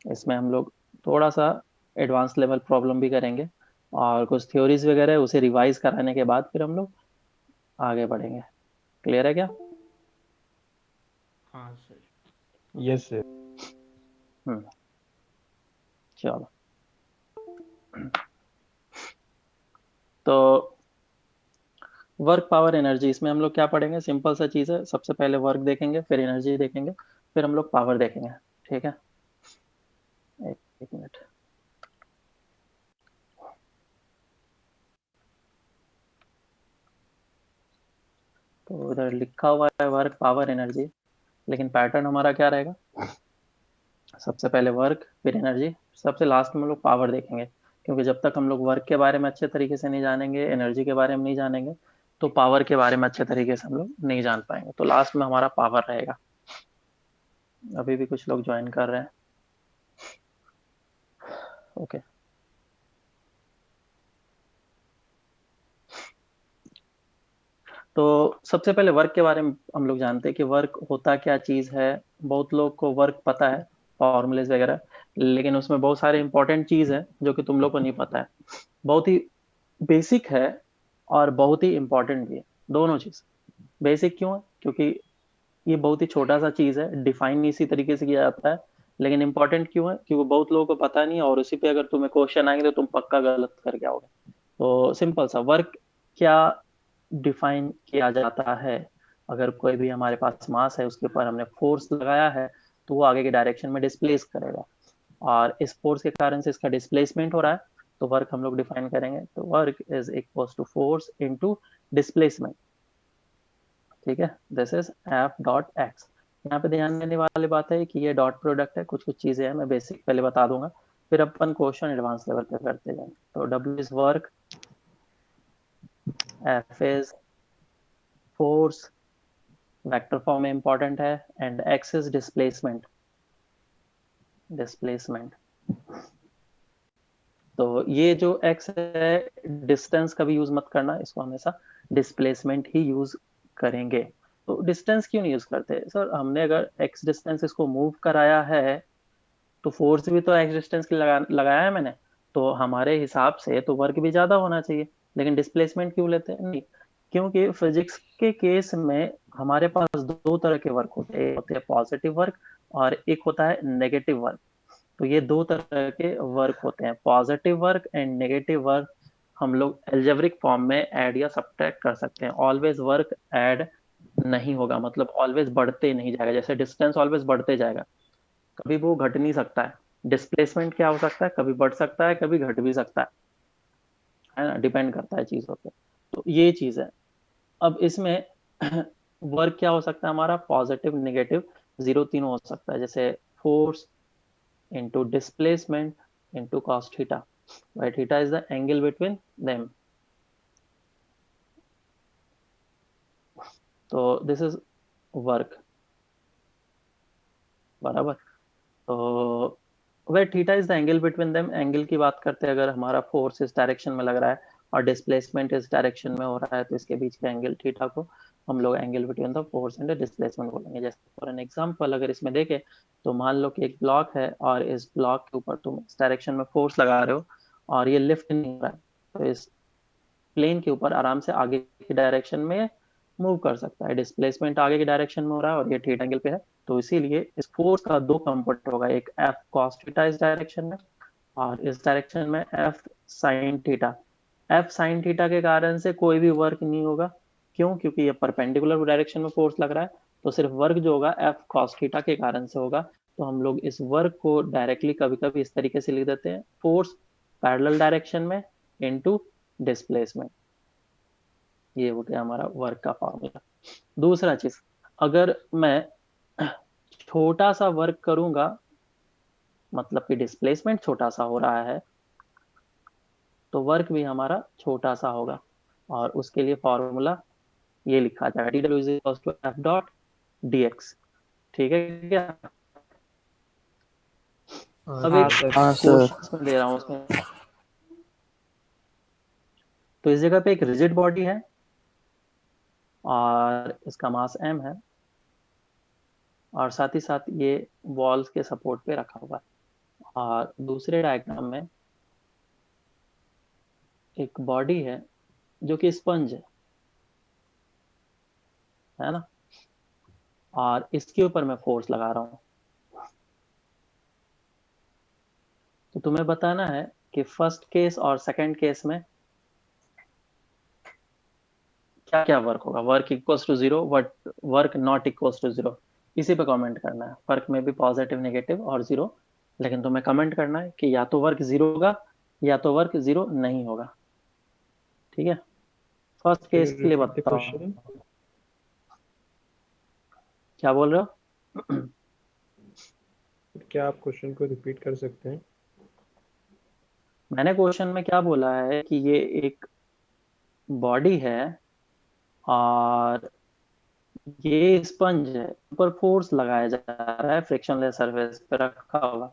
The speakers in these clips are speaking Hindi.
इसमें हम लोग थोड़ा सा एडवांस लेवल प्रॉब्लम भी करेंगे, और कुछ थ्योरीज वगैरह है, उसे रिवाइज कराने के बाद फिर हम लोग आगे बढ़ेंगे। क्लियर है क्या? हाँ सर। Yes sir. हम्म। चलो। तो वर्क पावर एनर्जी, इसमें हम लोग क्या पढ़ेंगे? सिंपल सा चीज़ है, सबसे पहले वर्क देखेंगे, फिर एनर्जी देखेंगे, फिर हम लोग पावर देखेंगे। ठीक है। एक मिनट। तो उधर लिखा हुआ है वर्क पावर एनर्जी, लेकिन पैटर्न हमारा क्या रहेगा? सबसे पहले वर्क, फिर एनर्जी, सबसे लास्ट में हम लोग पावर देखेंगे। क्योंकि जब तक हम लोग वर्क के बारे में अच्छे तरीके से नहीं जानेंगे, एनर्जी के बारे में नहीं जानेंगे, तो पावर के बारे में अच्छे तरीके से हम लोग नहीं जान पाएंगे। तो लास्ट में हमारा पावर रहेगा। अभी भी कुछ लोग ज्वाइन कर रहे हैं। ओके। तो सबसे पहले वर्क के बारे में हम लोग जानते हैं कि वर्क होता क्या चीज़ है। बहुत लोग को वर्क पता है, फॉर्मूलेज वगैरह, लेकिन उसमें बहुत सारे इंपॉर्टेंट चीज़ है जो कि तुम लोग को नहीं पता है। बहुत ही बेसिक है और बहुत ही इंपॉर्टेंट भी है, दोनों चीज़। बेसिक क्यों है? क्योंकि ये बहुत ही छोटा सा चीज़ है, डिफाइन इसी तरीके से किया जाता है। लेकिन इंपॉर्टेंट क्यों है? क्योंकि बहुत लोगों को पता नहीं है, और उसी पे अगर तुम्हें क्वेश्चन आएंगे तो तुम पक्का गलत करके आओगे। तो सिंपल सा वर्क क्या डिफाइन किया जाता है? अगर कोई भी हमारे पास मास है, उसके ऊपर हमने फोर्स लगाया है, तो वो आगे के डायरेक्शन में डिस्प्लेस करेगा, और इस फोर्स के कारण से इसका डिस्प्लेसमेंट हो रहा है। तो वर्क हम लोग डिफाइन करेंगे, तो work is equal to force into displacement. ठीक है। This is F dot x. यहाँ पे ध्यान देने वाली बात है कि ये डॉट प्रोडक्ट है, कुछ कुछ चीजें हैं, मैं बेसिक पहले बता दूंगा, फिर अपन क्वेश्चन एडवांस लेवल पे करते जाएंगे। तो W is work, F is force, vector form में इंपॉर्टेंट है, and x is displacement. Displacement. तो ये जो एक्स है, डिस्टेंस का भी यूज मत करना, इसको हमेशा डिस्प्लेसमेंट ही यूज करेंगे। तो डिस्टेंस क्यों नहीं यूज करते सर? हमने अगर एक्स डिस्टेंस इसको मूव कराया है, तो फोर्स भी तो एक्स डिस्टेंस के लगाया है मैंने, तो हमारे हिसाब से तो वर्क भी ज्यादा होना चाहिए। लेकिन डिस्प्लेसमेंट क्यों लेते हैं? नहीं, क्योंकि फिजिक्स के केस में हमारे पास दो तरह के वर्क होते हैं, एक होते हैं पॉजिटिव वर्क और एक होता है नेगेटिव वर्क। तो ये दो तरह के वर्क होते हैं, positive work and negative work. हम लोग एल्जेब्रिक फॉर्म में ऐड या सब्ट्रैक्ट कर सकते हैं। ऑलवेज वर्क ऐड नहीं होगा, मतलब ऑलवेज बढ़ते नहीं जाएगा। जैसे डिस्टेंस ऑलवेज बढ़ते जाएगा, कभी वो घट नहीं सकता है। डिस्प्लेसमेंट क्या हो सकता है? कभी बढ़ सकता है, कभी घट भी सकता है ना, डिपेंड करता है चीजों पे। तो ये चीज है। अब इसमें वर्क क्या हो सकता है हमारा? पॉजिटिव, नेगेटिव, जीरो, तीनों हो सकता है। जैसे force into displacement into cos theta, where theta is the angle between them। तो दिस इज वर्क, बराबर। तो where theta is the angle between them, angle की बात करते हैं। अगर हमारा फोर्स इस डायरेक्शन में लग रहा है और डिस्प्लेसमेंट इस डायरेक्शन में हो रहा है, तो इसके बीच का एंगल थीटा को हम लोग angle between the force and displacement बोलेंगे। जैसे फॉर एन एग्जांपल अगर इसमें देखें, तो मान लो कि एक ब्लॉक है और इस ब्लॉक के ऊपर तुम इस डायरेक्शन में फोर्स लगा रहे हो, और ये लिफ्ट नहीं हो रहा है, तो इस प्लेन के ऊपर आराम से आगे की डायरेक्शन में मूव कर सकता है। डिस्प्लेसमेंट आगे की डायरेक्शन में हो रहा है और ये थीटा एंगल पे है, तो इसीलिए इस फोर्स का दो कंपोनेंट होगा, एक एफ कॉस थीटा इस डायरेक्शन में, और इस डायरेक्शन में F sine theta. F sine theta के कारण से कोई भी वर्क नहीं होगा। क्यों? क्योंकि ये परपेंडिकुलर डायरेक्शन में फोर्स लग रहा है। तो सिर्फ वर्क जो होगा एफ कॉस थीटा के कारण से होगा। तो हम लोग इस वर्क को डायरेक्टली कभी कभी इस तरीके से लिख देते हैं, फोर्स पैरेलल डायरेक्शन में इनटू डिस्प्लेसमेंट। ये हो गया हमारा वर्क का फॉर्मूला। दूसरा चीज, अगर मैं छोटा सा वर्क करूंगा, मतलब कि डिस्प्लेसमेंट छोटा सा हो रहा है, तो वर्क भी हमारा छोटा सा होगा। और उसके लिए फॉर्मूला ये लिखा जाएगा, d W is equal to F dot D x. ठीक है क्या? अब हाँ एक सर। हाँ सर। क्वेश्चन में दे रहा हूँ उसमें। तो इस जगह पे एक रिजिड बॉडी है और इसका मास m है, और साथ ही साथ ये वॉल्स के सपोर्ट पे रखा हुआ है। और दूसरे डायग्राम में एक बॉडी है जो कि स्पंज है ना, और इसके ऊपर मैं फोर्स लगा रहा हूँ। तो तुम्हें बताना है कि फर्स्ट केस और सेकंड केस में क्या क्या वर्क होगा। Work equals to zero, work not equals to zero, इसी पे कमेंट करना है। वर्क में भी पॉजिटिव, नेगेटिव और जीरो, लेकिन तुम्हें कमेंट करना है कि या तो वर्क जीरो होगा या तो वर्क जीरो नहीं होगा। ठीक है, फर्स्ट Can केस you के लिए repeat the बताओ, question? क्या बोल रहे हो? क्या आप क्वेश्चन को रिपीट कर सकते हैं? मैंने क्वेश्चन में क्या बोला है कि ये एक बॉडी है और ये स्पंज है, ऊपर फोर्स लगाया जा रहा है, फ्रिक्शनलेस सरफेस पे रखा हुआ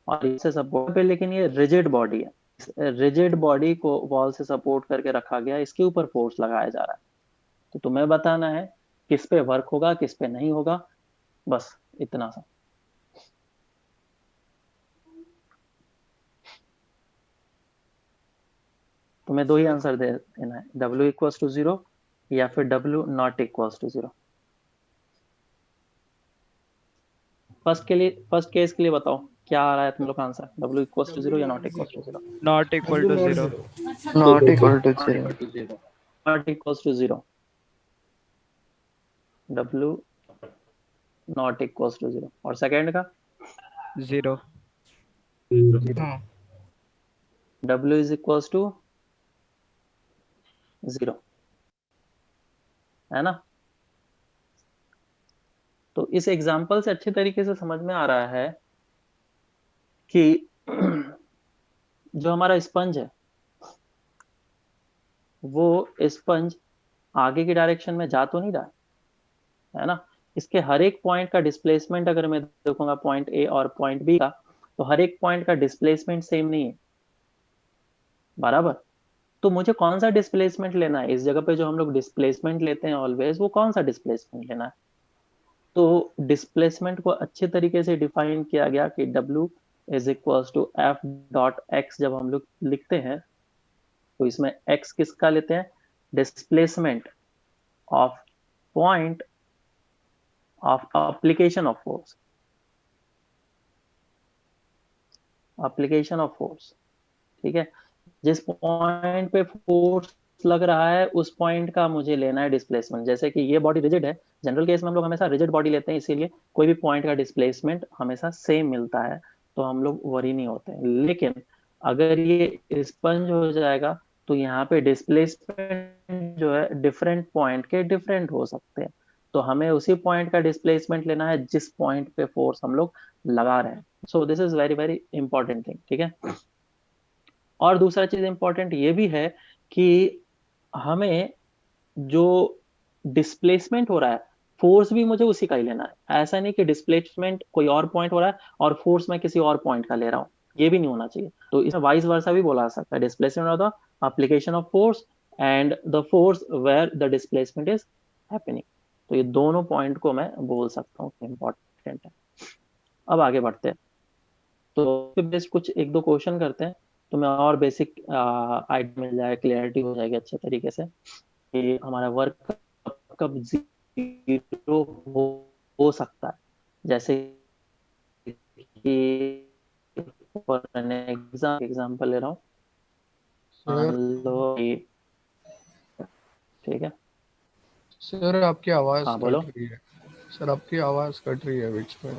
और इससे सपोर्ट पे, लेकिन ये रिजिड बॉडी है। रिजिड बॉडी को वॉल से सपोर्ट करके रखा गया, इसके ऊपर फोर्स लगाया जा रहा है। तो तुम्हें बताना है किस पे वर्क होगा, किस पे नहीं होगा, बस इतना सा। तुम्हें दो ही आंसर दे देना है, W इक्वल्स टू जीरो या फिर W not equals to zero. First case के लिए बताओ क्या आ रहा है तुम लोग का answer, W equals to zero या not equals to zero. Not equal to zero. Not equal to zero. Not equals to zero, W not equals to zero. और सेकेंड का जीरो। हाँ। W is equals to zero, है ना। तो इस एग्जाम्पल से अच्छे तरीके से समझ में आ रहा है कि जो हमारा स्पंज है वो स्पंज आगे की डायरेक्शन में जा तो नहीं रहा है ना। इसके हर एक पॉइंट का डिस्प्लेसमेंट अगर मैं देखूंगा, पॉइंट ए और पॉइंट बी का, तो हर एक पॉइंट का डिस्प्लेसमेंट सेम नहीं है, बराबर। तो मुझे कौन सा डिस्प्लेसमेंट लेना है, इस जगह पे जो हम लोग डिस्प्लेसमेंट लेते हैं ऑलवेज, वो कौन सा डिस्प्लेसमेंट लेना है। तो डिस्प्लेसमेंट को अच्छे तरीके से डिफाइन किया गया कि W is equals to F dot x. जब हम लोग लिखते हैं तो इसमें x किसका लेते हैं, displacement of point of application of force, application of force. ठीक है, जिस पॉइंट पे फोर्स लग रहा है उस पॉइंट का मुझे लेना है डिस्प्लेसमेंट। जैसे कि ये बॉडी रिजिड है, जनरल केस में हम लोग हमेशा रिजिड बॉडी लेते हैं, इसीलिए कोई भी पॉइंट का डिस्प्लेसमेंट हमेशा सेम मिलता है, तो हम लोग वरी नहीं होते हैं। लेकिन अगर ये स्पंज हो जाएगा तो यहाँ पे डिस्प्लेसमेंट जो है डिफरेंट पॉइंट के डिफरेंट हो सकते हैं, तो हमें उसी पॉइंट का डिस्प्लेसमेंट लेना है जिस पॉइंट पे फोर्स हम लोग लगा रहे हैं। So this is very very important thing. ठीक है, और दूसरा चीज इंपॉर्टेंट ये भी है कि हमें जो डिस्प्लेसमेंट हो रहा है, फोर्स भी मुझे उसी का ही लेना है। ऐसा नहीं कि डिस्प्लेसमेंट कोई और पॉइंट हो रहा है और फोर्स मैं किसी और पॉइंट का ले रहा हूँ, ये भी नहीं होना चाहिए। तो इसमें वाइस वर्सा भी बोला जा सकता है, displacement of the application of force and the force where the displacement is happening. तो ये दोनों पॉइंट को मैं बोल सकता हूँ इंपॉर्टेंट है। अब आगे बढ़ते हैं, तो बेस्ट कुछ एक दो क्वेश्चन करते हैं, तो मैं और बेसिक आइडिया मिल जाएगा, क्लियरिटी हो जाएगी अच्छे तरीके से कि हमारा वर्क कब कब जीरो हो सकता है। जैसे कि फॉर एन एग्जाम्पल ले रहा हूँ, मान सर लो कि, ठीक है, सर आपकी आवाज़ हाँ बोलो। कट रही है। सर आपकी आवाज़ कट रही है बीच में।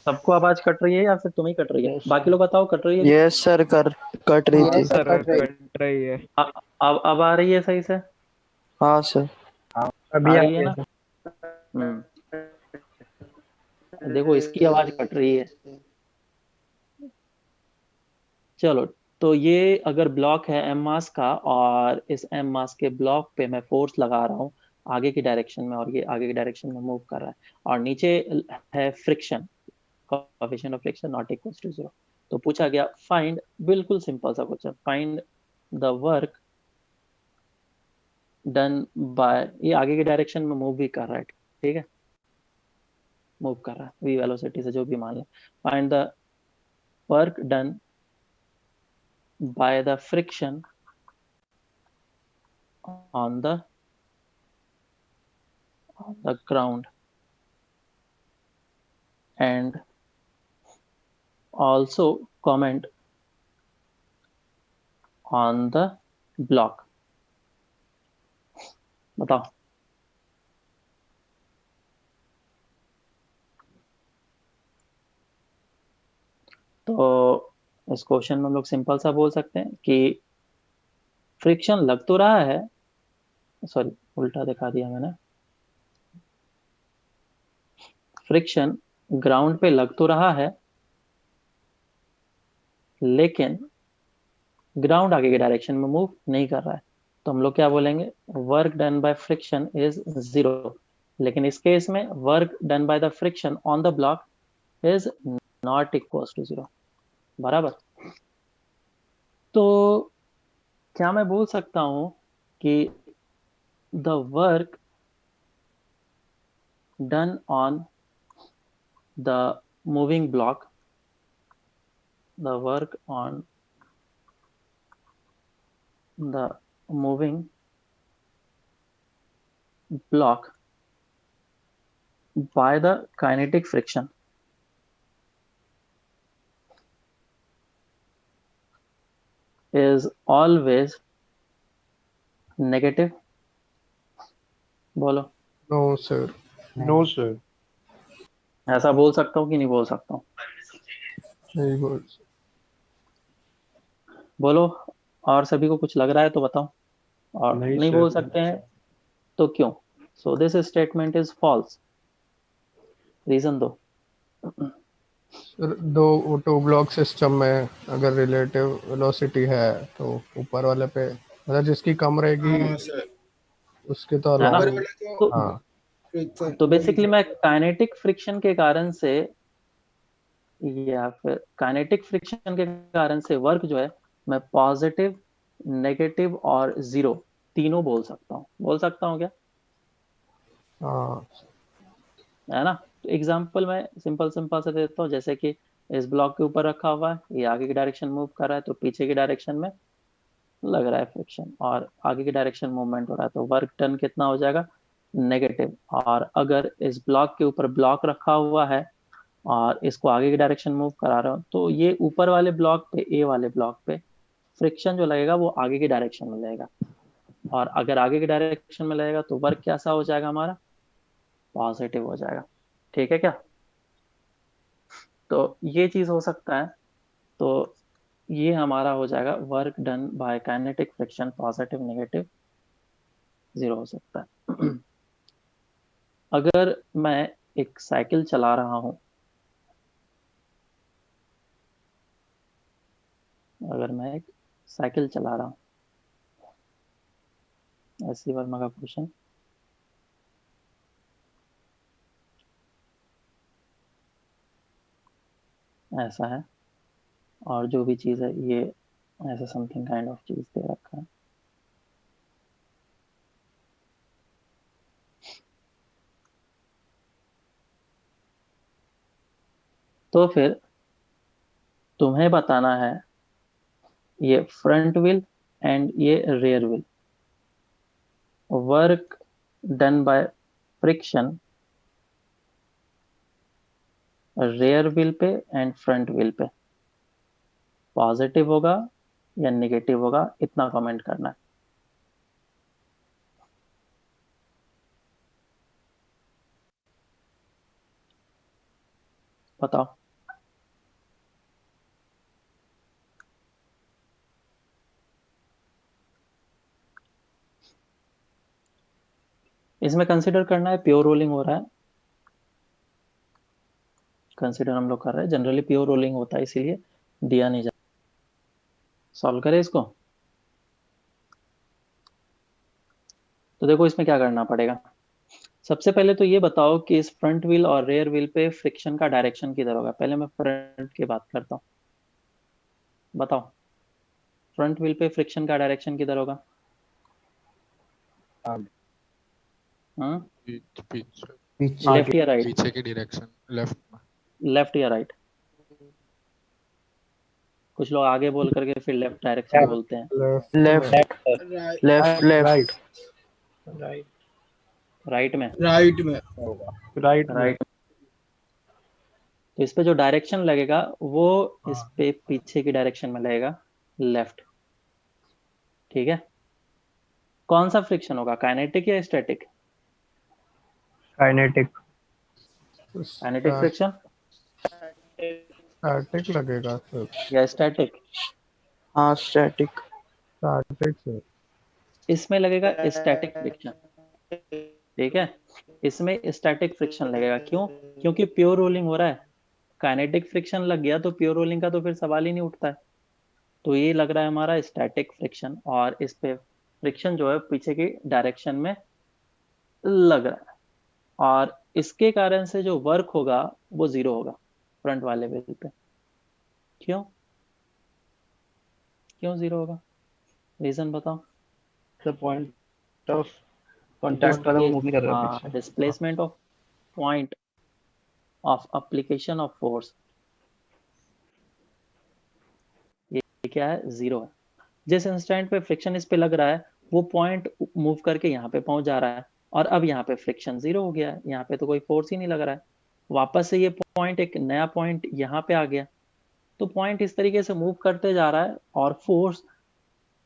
सबको आवाज कट रही है या फिर तुम्हें कट रही है, यस बाकी लोग बताओ कट रही है कि यस सर, कर कट रही हाँ थी। यस सर, सर, कट रही। कट रही है। अब आ रही है सही से, हाँ सर। हाँ, अभी आ आ रही है गया ना। सर। हम्म, देखो इसकी आवाज कट रही है। चलो, तो ये अगर ब्लॉक है एम मास का और इस एम मास के ब्लॉक पे मैं फोर्स लगा रहा हूँ आगे की डायरेक्शन में, और ये आगे की डायरेक्शन में मूव कर रहा है, और नीचे है friction, coefficient of friction not equal to zero. तो पूछा गया फाइंड, बिल्कुल सिंपल सा question, find the work done by, ये आगे की डायरेक्शन में मूव भी कर रहा है, ठीक है। मूव कर रहा है v वेलोसिटी से, जो भी मान ले। Find the work done by the friction on the ground and also comment on the block। बताओ। तो इस क्वेश्चन में हम लोग सिंपल सा बोल सकते हैं कि फ्रिक्शन लग तो रहा है, सॉरी उल्टा दिखा दिया मैंने, फ्रिक्शन ग्राउंड पे लग तो रहा है लेकिन ग्राउंड आगे के डायरेक्शन में मूव नहीं कर रहा है, तो हम लोग क्या बोलेंगे, work done by friction is 0। लेकिन इस केस में work done by the friction on the block is not equal to 0। बराबर। तो क्या मैं बोल सकता हूं कि the work done on the moving block, the work on the moving block by the kinetic friction is always negative। बोलो। No sir. No sir. ऐसा बोल सकता हूँ कि नहीं बोल सकता हूँ? नहीं बोल। बोलो। और सभी को कुछ लग रहा है तो बताओ, और नहीं नहीं बोल सर। सकते हैं तो क्यों? So this statement is false. Reason दो। सर दो टू ब्लॉक सिस्टम में अगर रिलेटिव वेलोसिटी है तो ऊपर वाले पे मतलब जिसकी कम रहेगी हाँ सर, उसके तो है ना? ऊपर अलॉन्ग। वाला तो तो हाँ फ्रिक्शन तो वही बेसिकली मैं काइनेटिक फ्रिक्शन के कारण से या फिर काइनेटिक फ्रिक्शन के कारण से वर्क जो है, मैं पॉजिटिव, नेगेटिव और जीरो तीनों बोल सकता हूँ। बोल सकता हूँ क्या? हाँ है ना? तो एग्जांपल मैं सिंपल सिंपल से देता हूँ, जैसे कि इस ब्लॉक के ऊपर रखा हुआ है, ये आगे की डायरेक्शन मूव कर रहा है तो पीछे की डायरेक्शन में लग रहा है फ्रिक्शन, और आगे की डायरेक्शन मूवमेंट हो रहा है, तो वर्क डन कितना हो जाएगा, नेगेटिव। और अगर इस ब्लॉक के ऊपर ब्लॉक रखा हुआ है और इसको आगे की डायरेक्शन मूव करा रहा हूँ, तो ये ऊपर वाले ब्लॉक पे, ए वाले ब्लॉक पे फ्रिक्शन जो लगेगा वो आगे की डायरेक्शन में लगेगा, और अगर आगे की डायरेक्शन में लगेगा तो वर्क कैसा हो जाएगा हमारा, पॉजिटिव हो जाएगा। ठीक है क्या? तो ये चीज हो सकता है। तो ये हमारा हो जाएगा work done bye kinetic friction, positive, negative, zero हो सकता है। अगर मैं एक साइकिल चला रहा हूं, अगर मैं एक साइकिल चला रहा हूँ, ऐसी वर्मा का क्वेश्चन ऐसा है, और जो भी चीज़ है ये ऐसा समथिंग काइंड ऑफ चीज़ दे रखा है। तो फिर तुम्हें बताना है ये फ्रंट व्हील एंड ये rear wheel, work done by friction rear wheel पे एंड फ्रंट व्हील पे पॉजिटिव होगा या नेगेटिव होगा, इतना कमेंट करना है। बताओ। इसमें कंसिडर करना है प्योर रोलिंग हो रहा है, कंसिडर हम लोग कर रहे हैं, जनरली प्योर रोलिंग होता है इसीलिए दिया नहीं जाता। सॉल्व करें इसको। तो देखो इसमें क्या करना पड़ेगा। सबसे पहले तो ये बताओ कि इस फ्रंट व्हील और रेयर व्हील पे फ्रिक्शन का डायरेक्शन किधर होगा। पहले मैं फ्रंट की बात करता हूँ। बताओ, फ्रंट व्हील पे फ्रिक्शन का डायरेक्शन किधर होगा? हम्म पीछे पीछे लेफ्ट या राइट? पीछे की डायरेक्शन लेफ्ट में। लेफ्ट या राइट? कुछ लोग आगे बोल करके फिर लेफ्ट डायरेक्शन बोलते हैं। Left left left right right में? राइट में राइट में राइट। तो इस पे जो डायरेक्शन लगेगा वो इस पे पीछे की डायरेक्शन में लगेगा, लेफ्ट। ठीक है। कौन सा फ्रिक्शन होगा, काइनेटिक या static? Kinetic kinetic friction static लगेगा सर। या स्टैटिक? हाँ स्टैटिक स्टैटिक सर। इसमें लगेगा स्टैटिक फ्रिक्शन। ठीक है, इसमें स्टैटिक फ्रिक्शन लगेगा। क्यों? क्योंकि प्योर रोलिंग हो रहा है। काइनेटिक फ्रिक्शन लग गया तो प्योर रोलिंग का तो फिर सवाल ही नहीं उठता है। तो ये लग रहा है हमारा स्टैटिक फ्रिक्शन, और इस पे फ्रिक्शन जो है पीछे की डायरेक्शन में लग रहा है, और इसके कारण से जो वर्क होगा वो जीरो होगा फ्रंट वाले व्हील पे। क्यों? क्यों जीरो होगा? रीजन बताओ। द पॉइंट ऑफ कांटेक्ट वाला वो मूव नहीं कर रहा है हाँ, पीछे। Displacement of point of application of force, ये क्या है, जीरो है। जिस इंस्टेंट पे फ्रिक्शन इस पे लग रहा है वो पॉइंट मूव करके यहाँ पे पहुंच जा रहा है, और अब यहाँ पे फ्रिक्शन जीरो हो गया है, यहाँ पे तो कोई फोर्स ही नहीं लग रहा है। वापस से ये पॉइंट, एक नया पॉइंट यहाँ पे आ गया, तो पॉइंट इस तरीके से मूव करते जा रहा है और फोर्स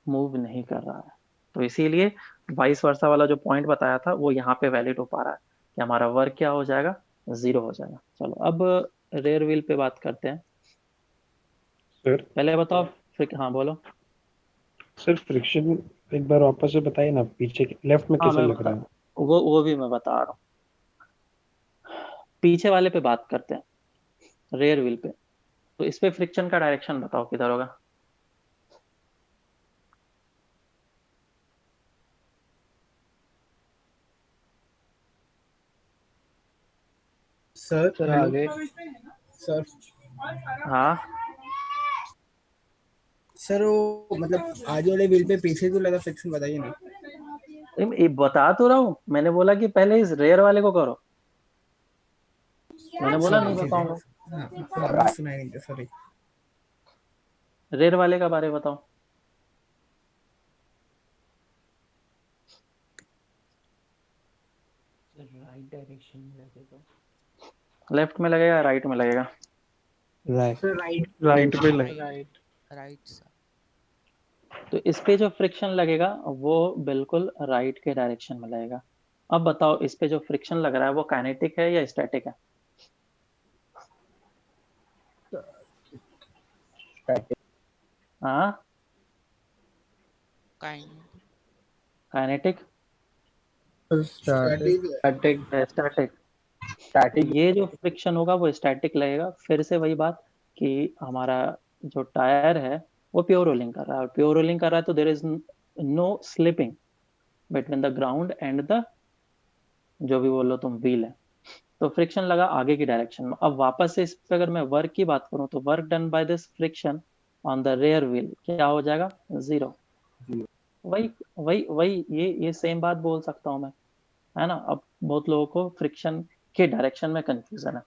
मूव नहीं कर रहा है। तो इसीलिए वाइस वर्सा वाला जो पॉइंट बताया था वो यहाँ पे वैलिड हो पा रहा है कि हमारा वर्क क्या हो जाएगा, जीरो हो जाएगा। चलो अब रेयर व्हील पे बात करते हैं। सर पहले बताओ हाँ बोलो। सर फ्रिक्शन एक बार वापस से बताइए ना, पीछे लेफ्ट में हाँ कैसे मैं लग रहा है? वो भी मैं बता रहा हूँ। पीछे वाले पे बात करते हैं, रेयर व्हील पे। तो इस पे फ्रिक्शन का डायरेक्शन बताओ किधर होगा। सर सर हेलो आगे सर हाँ, सर वो मतलब आगे वाले व्हील पे पीछे तो लगा फ्रिक्शन बताइए ना। ये बता तो रहा हूँ, मैंने बोला कि पहले इस रेयर वाले को करो, मैंने बोला नहीं सॉरी ठीक है। बताऊंगा। हाँ हाँ, सुनाई नहीं था सॉरी। रेयर वाले का बारे में बताओ। राइट डायरेक्शन में लगेगा। लेफ्ट में लगेगा, राइट में लगेगा? राइट राइट पे लगे राइट राइट सर। तो इस पे जो फ्रिक्शन लगेगा वो बिल्कुल राइट के डायरेक्शन में लगेगा। अब बताओ इस पे जो फ्रिक्शन लग रहा है वो काइनेटिक है या स्टैटिक है? हाँ, kinetic. Kinetic, static. Static static. तो ये जो फ्रिक्शन होगा वो स्टैटिक लगेगा। फिर से वही बात कि हमारा जो टायर है वो प्योर रोलिंग कर रहा है, और प्योर रोलिंग कर रहा है तो there is no slipping between the ground and the, जो भी बोलो तुम, व्हील है। तो फ्रिक्शन लगा आगे की डायरेक्शन में। अब वापस से इस पे अगर मैं वर्क की बात करूं तो work done by this friction on the rear wheel क्या हो जाएगा, जीरो। वही वही वही ये सेम बात बोल सकता हूँ मैं, है ना। अब बहुत लोगों को फ्रिक्शन के डायरेक्शन में कंफ्यूजन है।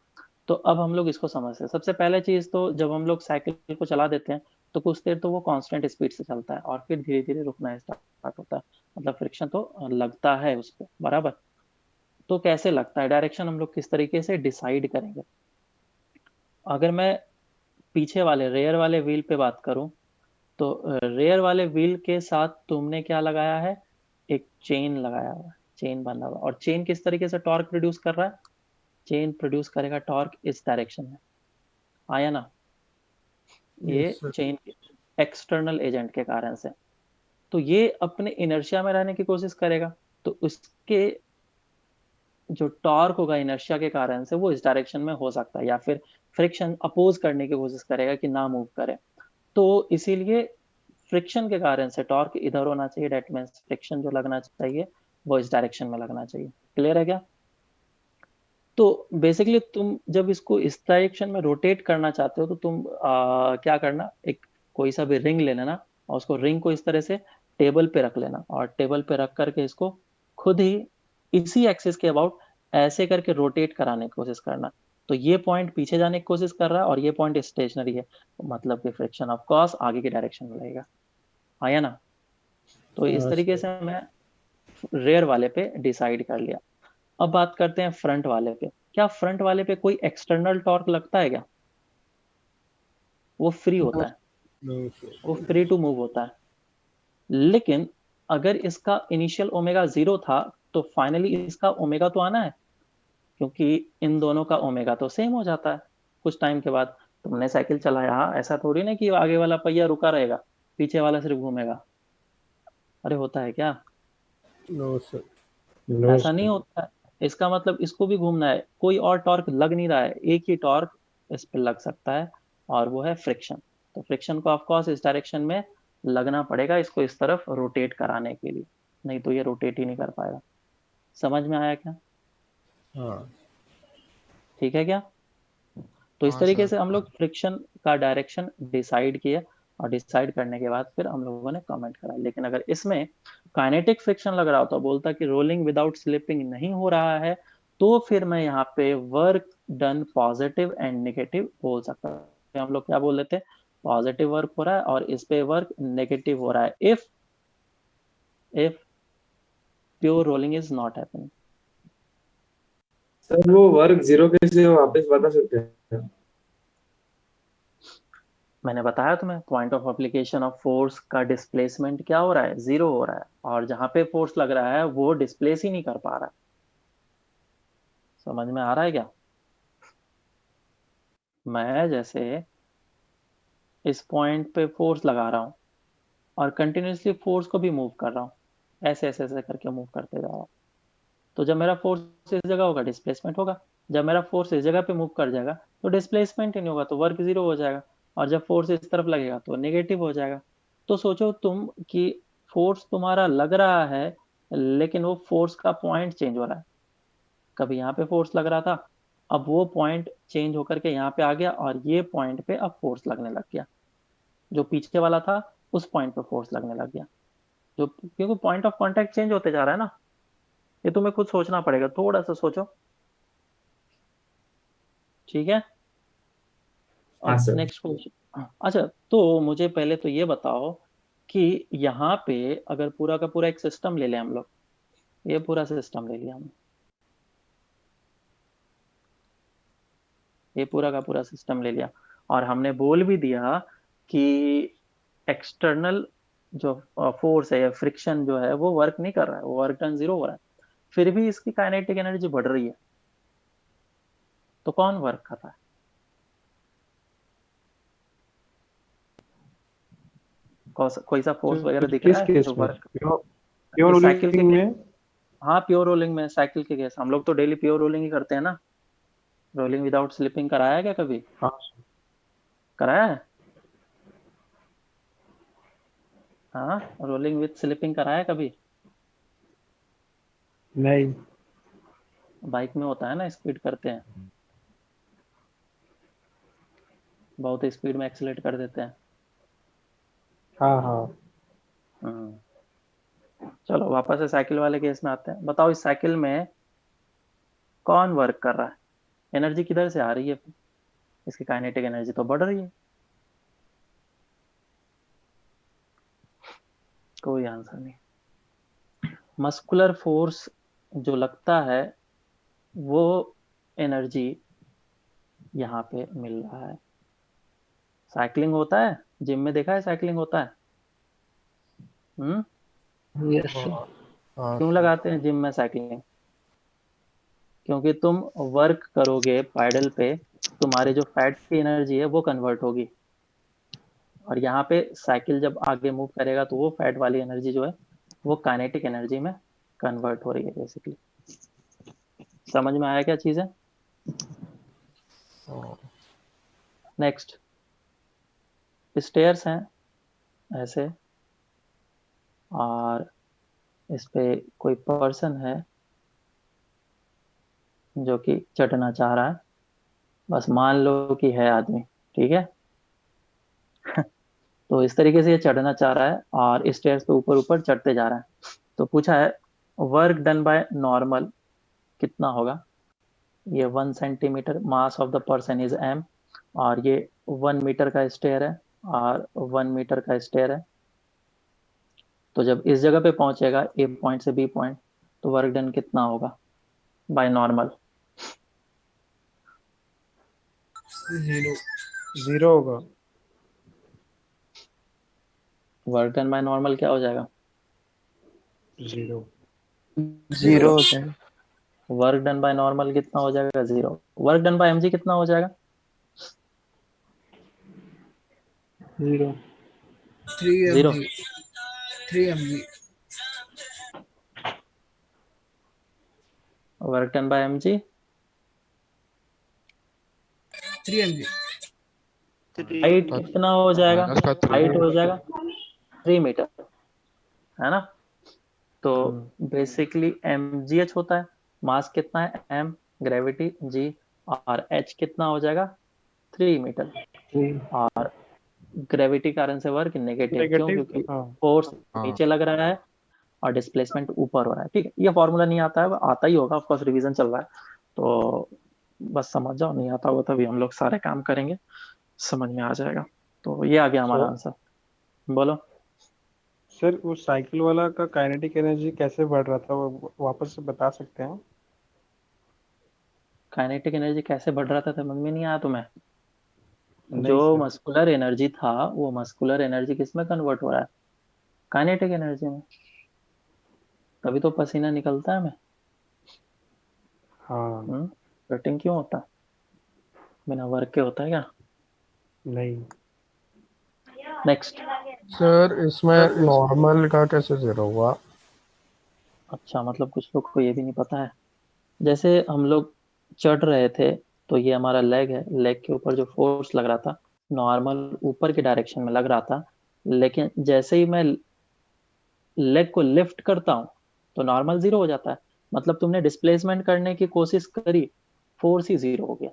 तो अब हम लोग इसको समझते हैं। सबसे पहले चीज तो जब हम लोग साइकिल को चला देते हैं तो कुछ देर तो वो कांस्टेंट स्पीड से चलता है, और फिर धीरे धीरे रुकना स्टार्ट होता है, मतलब फ्रिक्शन तो लगता है उस पर, बराबर। तो कैसे लगता है, डायरेक्शन हम लोग किस तरीके से डिसाइड करेंगे। अगर मैं पीछे वाले रेयर वाले व्हील पे बात करूं तो रेयर वाले व्हील के साथ तुमने क्या लगाया है, एक चेन लगाया हुआ है, चेन बना हुआ है। और चेन किस तरीके से टॉर्क प्रोड्यूस कर रहा है, चेन प्रोड्यूस करेगा टॉर्क इस डायरेक्शन में, आया ना। ये yes sir. Chain external agent के कारण से, तो ये अपने इनर्शिया में रहने की कोशिश करेगा, तो उसके जो टॉर्क होगा इनर्शिया के कारण से वो इस डायरेक्शन में हो सकता है, या फिर फ्रिक्शन अपोज करने की कोशिश करेगा कि ना मूव करे। तो इसीलिए फ्रिक्शन के कारण से टॉर्क इधर होना चाहिए, डेट मीन्स फ्रिक्शन जो लगना चाहिए वो इस डायरेक्शन में लगना चाहिए। क्लियर है क्या? तो बेसिकली तुम जब इसको इस डायरेक्शन में रोटेट करना चाहते हो तो तुम क्या करना, एक कोई सा भी रिंग ले लेना, और उसको रिंग को इस तरह से टेबल पे रख लेना, और टेबल पे रख करके इसको खुद ही इसी एक्सिस के अबाउट ऐसे करके रोटेट कराने की कोशिश करना। तो ये पॉइंट पीछे जाने की कोशिश कर रहा है और ये पॉइंट स्टेशनरी है, मतलब कि फ्रिक्शन ऑफ कॉस आगे की डायरेक्शन में लगेगा। आया ना? तो इस तरीके से मैं रेयर वाले पे डिसाइड कर लिया। अब बात करते हैं फ्रंट वाले पे। क्या फ्रंट वाले पे कोई एक्सटर्नल टॉर्क लगता है क्या? वो फ्री होता है, वो फ्री टू मूव होता है। लेकिन अगर इसका इनिशियल ओमेगा 0 था तो फाइनली इसका ओमेगा तो आना है, क्योंकि इन दोनों का ओमेगा तो सेम हो जाता है कुछ टाइम के बाद। तुमने साइकिल चलाया, ऐसा थोड़ी ना कि आगे वाला पहिया रुका रहेगा, पीछे वाला सिर्फ घूमेगा। अरे होता है क्या? No sir. नो ऐसा नहीं होता है। इसका मतलब इसको भी घूमना है, कोई और टॉर्क लग नहीं रहा है, एक ही टॉर्क इस पे लग सकता है और वो है फ्रिक्शन। तो फ्रिक्शन को ऑफ कोर्स इस डायरेक्शन में लगना पड़ेगा इसको इस तरफ रोटेट कराने के लिए, नहीं तो ये रोटेट ही नहीं कर पाएगा। समझ में आया क्या? हाँ ठीक है क्या? तो इस हाँ तरीके सर। से हम लोग फ्रिक्शन का डायरेक्शन डिसाइड किए और डिसाइड करने के बाद फिर हम लोगों ने कमेंट करा। लेकिन अगर इसमें काइनेटिक फ्रिक्शन लग रहा होता, बोलता कि रोलिंग विदाउट स्लिपिंग नहीं हो रहा है, तो फिर मैं यहाँ पे work done positive and negative बोल सकता हूँ। हम लोग क्या बोल लेते हैं? पॉजिटिव वर्क हो रहा है और इस पे वर्क नेगेटिव हो रहा है if pure rolling is not happening. Sir वो वर्क जीरो कैसे वापस बता सकते हैं? मैंने बताया तुम्हें, point of application of force का डिस्प्लेसमेंट क्या हो रहा है? 0 हो रहा है, और जहां पे फोर्स लग रहा है वो डिस्प्लेस ही नहीं कर पा रहा है। समझ में आ रहा है क्या? मैं जैसे इस पॉइंट पे फोर्स लगा रहा हूँ और कंटिन्यूसली फोर्स को भी मूव कर रहा हूँ, ऐसे ऐसे ऐसे करके मूव करते जा रहा हूँ। तो जब मेरा फोर्स इस जगह होगा डिस्प्लेसमेंट होगा, जब मेरा फोर्स इस जगह पे मूव कर जाएगा तो डिस्प्लेसमेंट ही नहीं होगा, तो वर्क 0 हो जाएगा। और जब फोर्स इस तरफ लगेगा तो नेगेटिव हो जाएगा। तो सोचो तुम कि फोर्स तुम्हारा लग रहा है, लेकिन वो फोर्स का पॉइंट चेंज हो रहा है। कभी यहाँ पे फोर्स लग रहा था, अब वो पॉइंट चेंज होकर के यहाँ पे आ गया और ये पॉइंट पे अब फोर्स लगने लग गया। जो पीछे वाला था उस पॉइंट पे फोर्स लगने लग गया, जो क्योंकि पॉइंट ऑफ कांटेक्ट चेंज होते जा रहा है ना। ये तुम्हें खुद सोचना पड़ेगा, थोड़ा सा सोचो। ठीक है? हाँ अब सर। Next question. अच्छा, तो मुझे पहले तो ये बताओ कि यहाँ पे अगर पूरा का पूरा एक सिस्टम ले लें हम लोग, ये पूरा सिस्टम ले लिया हमने, ये पूरा का पूरा सिस्टम ले लिया, और हमने बोल भी दिया कि एक्सटर्नल जो फोर्स है या फ्रिक्शन जो है वो वर्क नहीं कर रहा है, वो वर्क डन 0 हो रहा है, फिर भी इसकी काइनेटिक एनर्जी बढ़ रही है। तो कौन वर्क कर रहा है? कोई सा फोर्स तो वगैरह दिख किस रहा है केस जो में? वर्क? प्योर इस साइकिल के रोलिंग केस, में? हाँ प्योर रोलिंग में, साइकिल के केस हम लोग तो डेली प्योर रोलिंग ही करते हैं ना। रोलिंग विदाउट स्लिपिंग कराया है क्या कभी? हाँ कराया है? हाँ, रोलिंग विद स्लिपिंग कराया है कभी? नहीं। बाइक में होता है ना, स्पीड करते हैं, बहुत स्पीड में एक्सीलेट कर देते हैं। हाँ हाँ। हम्म। चलो वापस से साइकिल वाले केस में आते हैं। बताओ इस साइकिल में कौन वर्क कर रहा है? एनर्जी किधर से आ रही है? इसकी काइनेटिक एनर्जी तो बढ़ रही है। कोई आंसर नहीं। मस्कुलर फोर्स जो लगता है वो एनर्जी यहाँ पे मिल रहा है। साइकिलिंग होता है, जिम में देखा है साइकिलिंग होता है। Yes sir. हाँ क्यों सर। लगाते हैं जिम में साइकिलिंग? क्योंकि तुम वर्क करोगे पैडल पे, तुम्हारे जो फैट की एनर्जी है वो कन्वर्ट होगी, और यहाँ पे साइकिल जब आगे मूव करेगा तो वो फैट वाली एनर्जी जो है वो काइनेटिक एनर्जी में कन्वर्ट हो रही है बेसिकली। समझ में आया क्या चीज है? हाँ। नेक्स्ट, स्टेयर्स हैं ऐसे, और इस पे कोई पर्सन है जो कि चढ़ना चाह रहा है। बस मान लो कि है आदमी, ठीक है। तो इस तरीके से ये चढ़ना चाह रहा है और स्टेयर्स पे ऊपर ऊपर चढ़ते जा रहा है। तो पूछा है वर्क डन बाय नॉर्मल कितना होगा? ये 1 centimetre, mass of the person is m, और ये 1 मीटर का स्टेयर है और 1 मीटर का स्टेयर है। तो जब इस जगह पे पहुंचेगा ए पॉइंट से बी पॉइंट, तो वर्क डन कितना होगा बाय नॉर्मल? 0। 0 होगा। वर्क डन बाय नॉर्मल क्या हो जाएगा? 0। 0 हो जाएगा। वर्क डन बाय नॉर्मल कितना हो जाएगा? 0। वर्क डन बाय mg कितना हो जाएगा? 0। 3 0। mg 3 mg work done bye mg 3 mg। Height कितना हो जाएगा? माइनस का 3 हाइट हो जाएगा 3 मीटर, है ना? तो बेसिकली mgh होता है, मास कितना है m, ग्रेविटी g, और h कितना हो जाएगा? 3 मीटर। 3 और ग्रेविटी कारण से वर्क नेगेटिव, क्यों? नेगेटिव। क्योंकि हाँ। फोर्स हाँ नीचे लग रहा है और डिस्प्लेसमेंट ऊपर हो रहा है। ठीक है, ये फॉर्मूला नहीं आता है, वो आता ही होगा, ऑफकोर्स रिवीजन चल रहा है, तो बस समझ जाओ, नहीं आता होगा तभी हम लोग सारे काम करेंगे, समझ में आ जाएगा। तो ये आ गया हमारा सर आंसर। बोलो। सर वो साइकिल वाला का काइनेटिक एनर्जी कैसे बढ़ रहा था, वो वापस से बता सकते हैं? काइनेटिक एनर्जी कैसे बढ़ रहा था, समझ में नहीं आया तुम्हें? जो नहीं सर। मस्कुलर एनर्जी था, वो मस्कुलर एनर्जी किस में कन्वर्ट हो रहा है? काइनेटिक एनर्जी में। तभी तो पसीना निकलता है हमें। हाँ। स्वेटिंग क्यों होता है? बिना वर्क के होता है क्या? नहीं। नेक्स्ट। सर इसमें नॉर्मल का कैसे 0 हुआ? अच्छा, मतलब कुछ लोग को ये भी नहीं पता है। जैसे हम लोग चढ़ रहे थे, तो ये हमारा लेग है, लेग के ऊपर जो फोर्स लग रहा था नॉर्मल ऊपर के डायरेक्शन में लग रहा था, लेकिन जैसे ही मैं लेग को लिफ्ट करता हूँ तो नॉर्मल 0 हो जाता है। मतलब तुमने डिस्प्लेसमेंट करने की कोशिश करी, फोर्स ही 0 हो गया,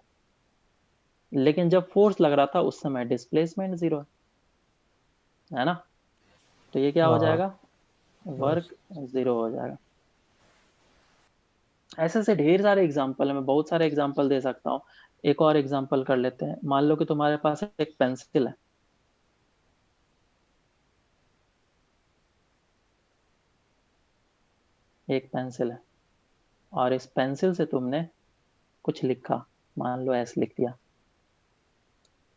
लेकिन जब फोर्स लग रहा था उस समय डिस्प्लेसमेंट 0 है ना? तो ये क्या हो हाँ। जाएगा? वर्क 0 हो जाएगा। ऐसे से ढेर सारे एग्जाम्पल है, मैं बहुत सारे एग्जाम्पल दे सकता हूँ। एक और एग्जाम्पल कर लेते हैं। मान लो कि तुम्हारे पास एक पेंसिल है, एक पेंसिल है, और इस पेंसिल से तुमने कुछ लिखा, मान लो ऐसे लिख दिया,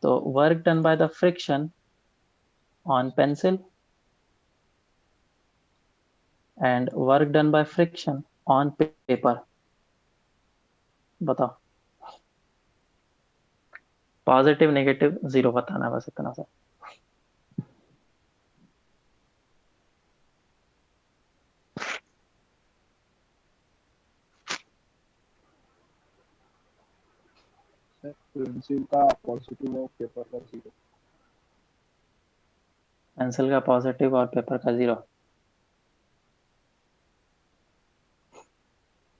तो work done by the friction on pencil and work done by friction on paper, बताओ। पॉजिटिव नेगेटिव 0 बताना, बस इतना सा। पेंसिल का पॉजिटिव और पेपर का 0। पेंसिल का पॉजिटिव और पेपर का 0।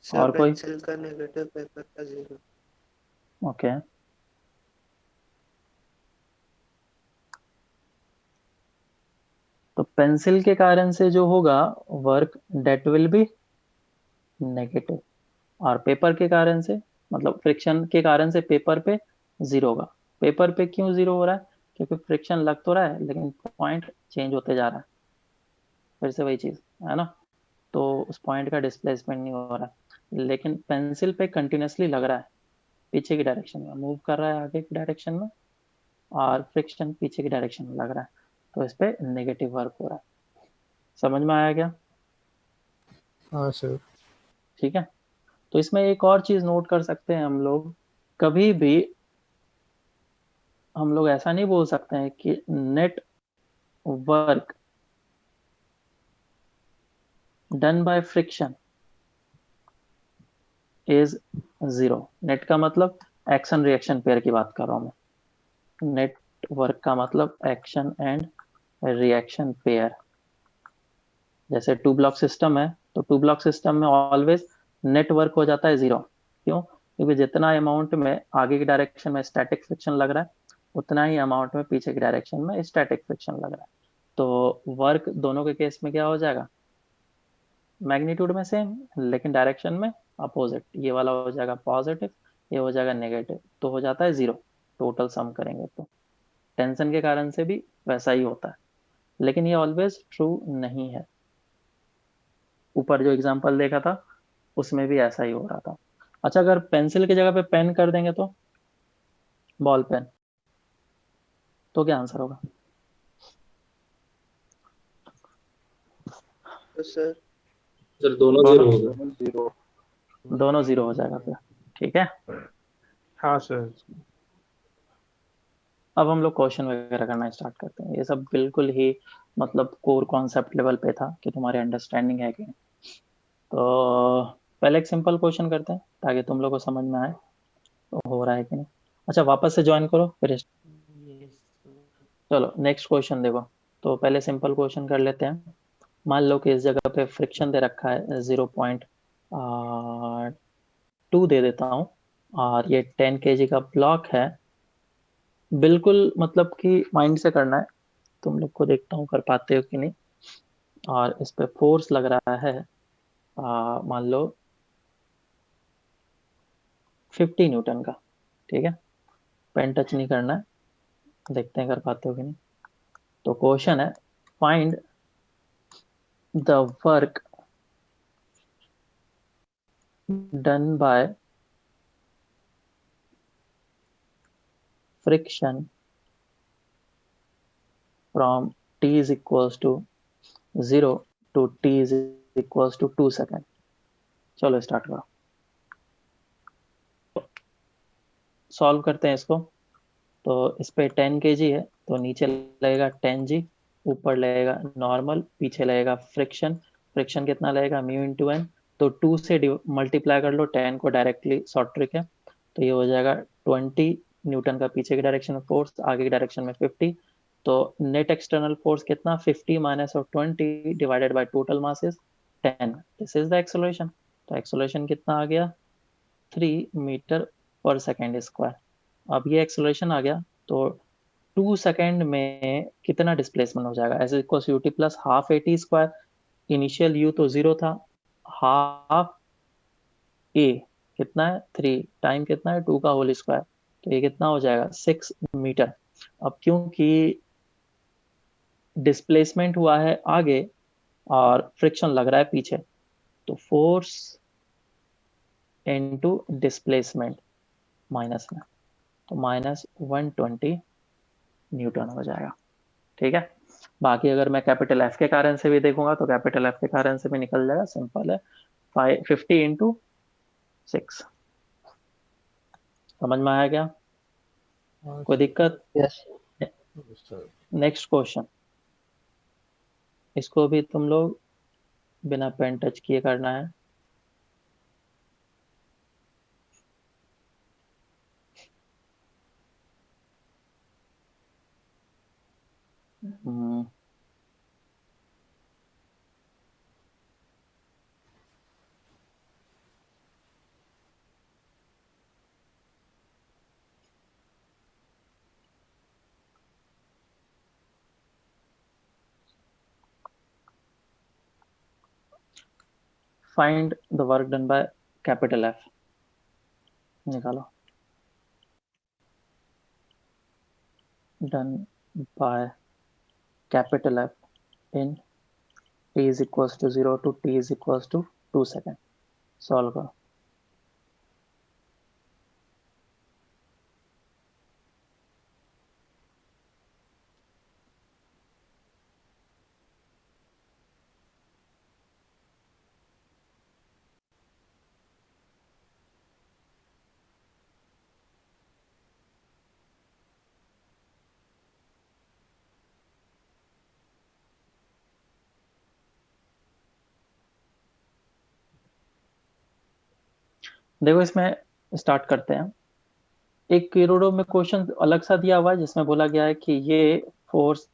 और कोई? पेंसिल का नेगेटिव, पेपर का 0। ओके। तो पेंसिल के कारण से जो होगा work, that will be negative, और पेपर के कारण से, मतलब फ्रिक्शन के कारण से पेपर पे 0 होगा। पेपर पे क्यों 0 हो रहा है? क्योंकि फ्रिक्शन लग तो रहा है लेकिन पॉइंट चेंज होते जा रहा है, फिर से वही चीज है ना? तो उस पॉइंट का डिस्प्लेसमेंट नहीं हो रहा है, लेकिन पेंसिल पे कंटिन्यूसली लग रहा है, पीछे की डायरेक्शन में मूव कर रहा है, आगे की डायरेक्शन में, और फ्रिक्शन पीछे की डायरेक्शन में लग रहा है, तो इस पे नेगेटिव वर्क हो रहा है। समझ में आया क्या? हाँ सर। ठीक है। तो इसमें एक और चीज नोट कर सकते हैं हम लोग, कभी भी हम लोग ऐसा नहीं बोल सकते हैं कि net work done by friction is 0। Net का मतलब एक्शन रिएक्शन पेयर की बात कर रहा हूं मैं। नेट वर्क का मतलब एक्शन एंड रिएक्शन पेयर। जैसे 2 ब्लॉक सिस्टम है, तो 2 ब्लॉक सिस्टम में ऑलवेज नेट वर्क हो जाता है 0। क्यों? क्योंकि जितना अमाउंट में आगे की डायरेक्शन में स्टैटिक फ्रिक्शन लग रहा है, उतना ही अमाउंट में पीछे की डायरेक्शन में स्टैटिक फ्रिक्शन लग रहा है। तो वर्क दोनों के केस में क्या हो जाएगा? मैग्नीट्यूड में सेम, लेकिन डायरेक्शन में अपोजिट, ये वाला हो जाएगा पॉजिटिव, ये हो जाएगा नेगेटिव, तो हो जाता है 0 टोटल सम करेंगे तो। टेंशन के कारण से भी वैसा ही होता है, लेकिन ये ऑलवेज ट्रू नहीं है। ऊपर जो एग्जांपल देखा था उसमें भी ऐसा ही हो रहा था। अच्छा, अगर पेंसिल की जगह पे पेन कर देंगे तो, बॉल पेन, तो क्या आंसर होगा? तो सर सर दोनों दोनों 0 होगा। दोनों जीरो। दोनों 0 हो जाएगा फिर। ठीक है, हाँ सर। अब हम लोग क्वेश्चन वगैरह करना स्टार्ट करते हैं। ये सब बिल्कुल ही मतलब कोर कॉन्सेप्ट लेवल पे था कि तुम्हारी अंडरस्टैंडिंग है कि नहीं। तो पहले एक सिंपल क्वेश्चन करते हैं ताकि तुम लोग को समझ में आए तो हो रहा है कि नहीं। अच्छा, वापस से ज्वाइन करो फिर चलो नेक्स्ट क्वेश्चन देखो। तो पहले सिंपल क्वेश्चन कर लेते हैं। मान लो कि इस जगह पे फ्रिक्शन दे रखा है 0.2 दे देता हूँ, और ये 10 kg का ब्लॉक है। बिल्कुल मतलब कि माइंड से करना है, तुम लोग को देखता हूँ कर पाते हो कि नहीं। और इस पे फोर्स लग रहा है मान लो 50 न्यूटन का। ठीक है, पेन टच नहीं करना है, देखते हैं कर पाते हो कि नहीं। तो क्वेश्चन है, find the work done by friction from t is equals to 0 to t is equals to 2 second. चलो स्टार्ट करो, सॉल्व करते हैं इसको। तो इस पे 10 kg है, तो नीचे लगेगा 10g, ऊपर लगेगा नॉर्मल, पीछे लगेगा फ्रिक्शन। फ्रिक्शन कितना लगेगा, म्यू इंटू एन। तो 2 से मल्टीप्लाई कर लो, 10 को डायरेक्टली, शॉर्ट ट्रिक है। तो ये हो जाएगा 20 न्यूटन का पीछे की डायरेक्शन में फोर्स, आगे की डायरेक्शन में 50। तो नेट एक्सटर्नल फोर्स कितना, 50 minus of 20 divided by total mass is 10। This is the acceleration. तो एक्सेलरेशन कितना आ गया, 3 मीटर पर सेकेंड स्क्वायर। अब ये एक्सेलरेशन आ गया, तो 2 सेकेंड में कितना डिस्प्लेसमेंट हो जाएगा, S equal U T plus half A T square. Initial you तो 0 था, हाफ ए कितना है 3, टाइम कितना है 2 का होल स्क्वायर, तो ये कितना हो जाएगा 6 मीटर। अब क्योंकि डिस्प्लेसमेंट हुआ है आगे और फ्रिक्शन लग रहा है पीछे, तो फोर्स इनटू डिस्प्लेसमेंट माइनस में, तो -120 न्यूटन हो जाएगा। ठीक है, बाकी अगर मैं कैपिटल एफ के कारण से भी देखूंगा तो कैपिटल एफ के कारण से भी निकल जाएगा, सिंपल है। 50 × 6। समझ में आया क्या, कोई दिक्कत? यस नेक्स्ट क्वेश्चन, इसको भी तुम लोग बिना पेन टच किए करना है। Hmm, find the work done by capital F, निकालो। Done by capital F in t is equals to 0 to t is equals to 2 second. Solve करो। देखो इसमें स्टार्ट करते हैं। एक किरोड़ों में क्वेश्चन अलग सा दिया हुआ है जिसमें बोला गया है कि ये फोर्स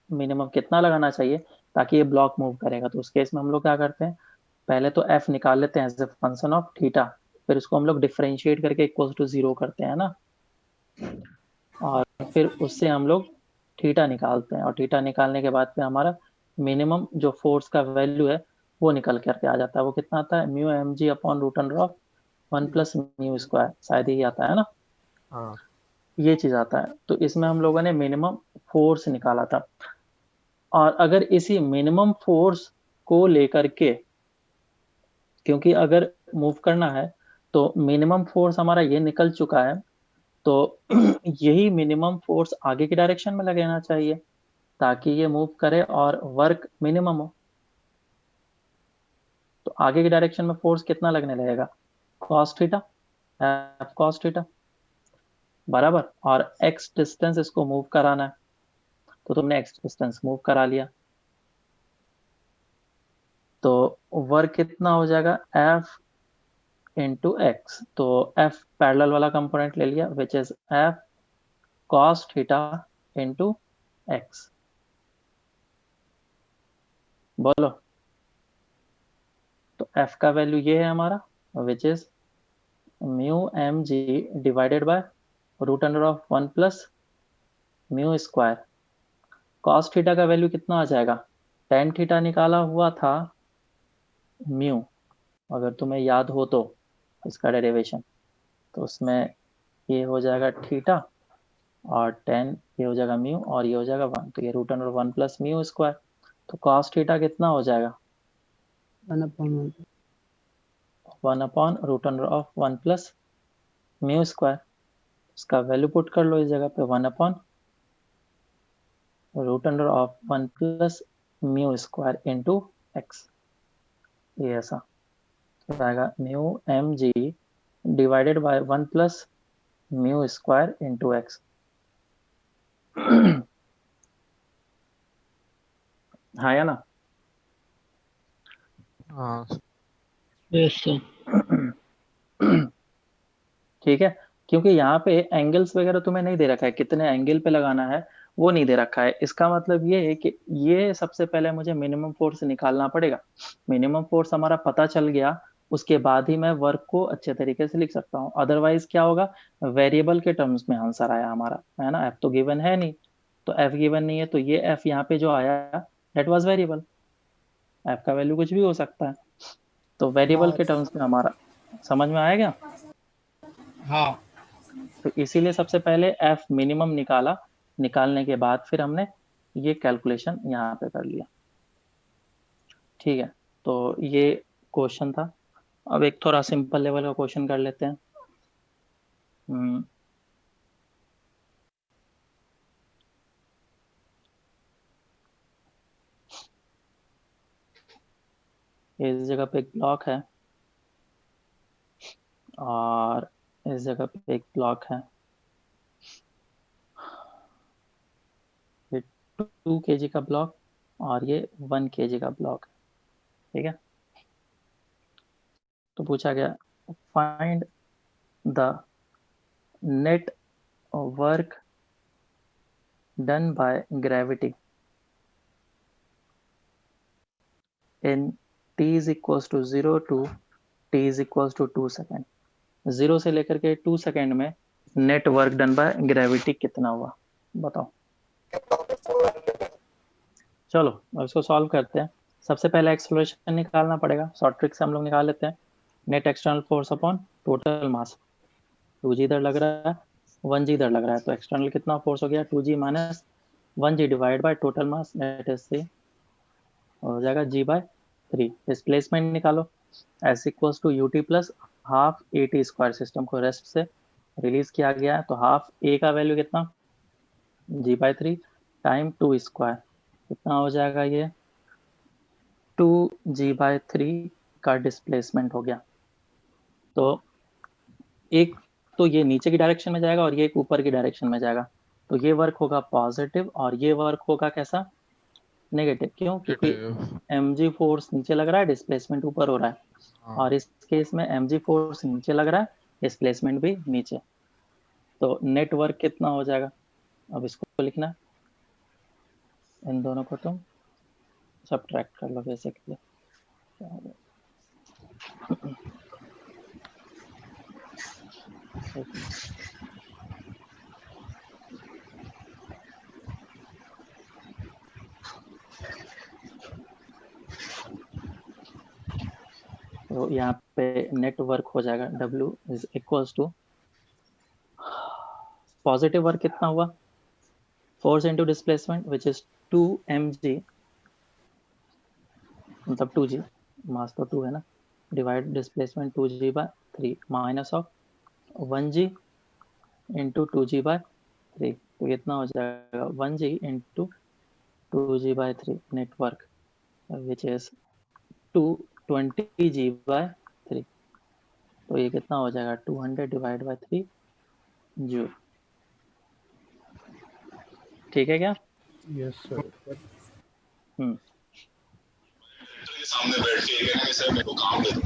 मिनिमम कितना लगाना चाहिए ताकि ये ब्लॉक मूव करेगा। तो उस केस में हम लोग क्या करते हैं, पहले तो एफ निकाल लेते हैं as a function of theta, फिर उसको हम लोग डिफरेंशिएट करके इक्वल टू 0 करते हैं ना, और फिर उससे हम लोग थीटा निकालते हैं। और थीटा निकालने के बाद फिर हमारा मिनिमम जो फोर्स का वैल्यू है वो निकल करके आ जाता है। वो कितना आता है, mu M G upon root under of 1+μ², शायद यही आता है ना, हाँ ये चीज आता है। तो इसमें हम लोगों ने मिनिमम फोर्स निकाला था। और अगर इसी मिनिमम फोर्स को लेकर के, क्योंकि अगर मूव करना है तो मिनिमम फोर्स हमारा ये निकल चुका है, तो यही मिनिमम फोर्स आगे की डायरेक्शन में लगाना चाहिए ताकि ये मूव करे और वर्क मिनिमम हो। तो आगे की डायरेक्शन में फोर्स कितना लगने लगेगा, cos theta, F cos theta बराबर। और एक्स डिस्टेंस इसको मूव कराना है, तो तुमने एक्स डिस्टेंस मूव करा लिया, तो वर्क कितना हो जाएगा, एफ इंटू एक्स। तो एफ पैरेलल वाला कंपोनेंट ले लिया, which is F cos theta into X. बोलो, तो एफ का वैल्यू ये है हमारा, which is mu M G divided by root under of 1+μ²। Cos theta का वैल्यू कितना आ जाएगा, टेन थीटा निकाला हुआ था म्यू, अगर तुम्हें याद हो तो इसका डेरिवेशन, तो उसमें ये हो जाएगा थीटा और टेन ये हो जाएगा म्यू और ये हो जाएगा 1, तो ये रूट अंडर 1+μ²। तो कॉस थीटा कितना हो जाएगा, 1/रूट अंडर ऑफ 1+μ²। इसका वैल्यू पुट कर लो इस जगह पे, 1/रूट अंडर ऑफ 1+μ² इंटू एक्स। ये ऐसा तो आएगा mu M G divided by 1+μ² into X. हाँ या ना। हाँ यस सर। ठीक है, क्योंकि यहाँ पे एंगल्स वगैरह तुम्हें नहीं दे रखा है, कितने एंगल पे लगाना है वो नहीं दे रखा है। इसका मतलब ये है कि ये सबसे पहले मुझे मिनिमम फोर्स निकालना पड़ेगा। मिनिमम फोर्स हमारा पता चल गया, उसके बाद ही मैं वर्क को अच्छे तरीके से लिख सकता हूँ। अदरवाइज क्या होगा, वेरिएबल के टर्म्स में आंसर आया हमारा, है ना। एफ तो गिवन है नहीं, तो एफ गिवन नहीं है, तो ये एफ यहाँ पे जो आया दैट वाज वेरिएबल। एफ का वैल्यू कुछ भी हो सकता है, तो वेरिएबल हाँ के टर्म्स में हमारा समझ में आएगा। हाँ तो इसीलिए सबसे पहले एफ मिनिमम निकाला, निकालने के बाद फिर हमने ये कैलकुलेशन यहाँ पे कर लिया। ठीक है, तो ये क्वेश्चन था। अब एक थोड़ा सिंपल लेवल का क्वेश्चन कर लेते हैं। हम्म, इस जगह पे एक ब्लॉक है और इस जगह पे एक ब्लॉक है। ये 2 kg का ब्लॉक और ये 1 kg का ब्लॉक है। ठीक है, तो पूछा गया find the net work done by gravity in t is equals to 0 to t is equals to 2 second. 0 से लेकर के 2 सेकेंड में net work done by gravity कितना हुआ, बताओ। चलो अब इसको सॉल्व करते हैं। सबसे पहले एक्सेलरेशन निकालना पड़ेगा, शॉर्ट ट्रिक से हम लोग निकाल लेते हैं। Net external force upon total mass, 2g इधर लग रहा है 1g इधर लग रहा है, तो एक्सटर्नल कितना फोर्स हो गया 2g minus 1g divide by total mass, that is से हो जाएगा g/3। डिस्प्लेसमेंट निकालो, S equals to U T plus half A T square. System को रेस्ट से रिलीज किया गया है, तो हाफ ए का वैल्यू कितना, g/3 टाइम 2 स्क्वायर, कितना हो जाएगा ये 2g/3 का डिस्प्लेसमेंट हो गया। तो एक तो ये नीचे की डायरेक्शन में जाएगा और ये एक ऊपर की डायरेक्शन में जाएगा, तो ये वर्क होगा पॉजिटिव और ये वर्क होगा कैसा, नेगेटिव। क्यों, क्योंकि नेगेटिव। mg फोर्स नीचे लग रहा है, डिस्प्लेसमेंट ऊपर हो रहा है, हाँ और इस केस में mg फोर्स नीचे लग रहा है, डिस्प्लेसमेंट भी नीचे। तो नेटवर्क कितना हो जाएगा, अब इसको लिखना है, इन दोनों को तुम सब्ट्रैक्ट कर लो बेसिकली। तो यहाँ पे नेट वर्क हो जाएगा W is equals to positive work कितना हुआ, force into displacement which is 2mg, मतलब 2g, मास तो 2 है ना, divide displacement 2g by 3 minus of 1g into 2g by 3, तो कितना हो जाएगा 1g into 2g by 3 net work which is 220g by 3, तो ये कितना हो जाएगा 200 डिवाइड बाय 3 जूल। ठीक है क्या? Yes sir. सामने बैठ के कहने सर मेरे को काम दे दो,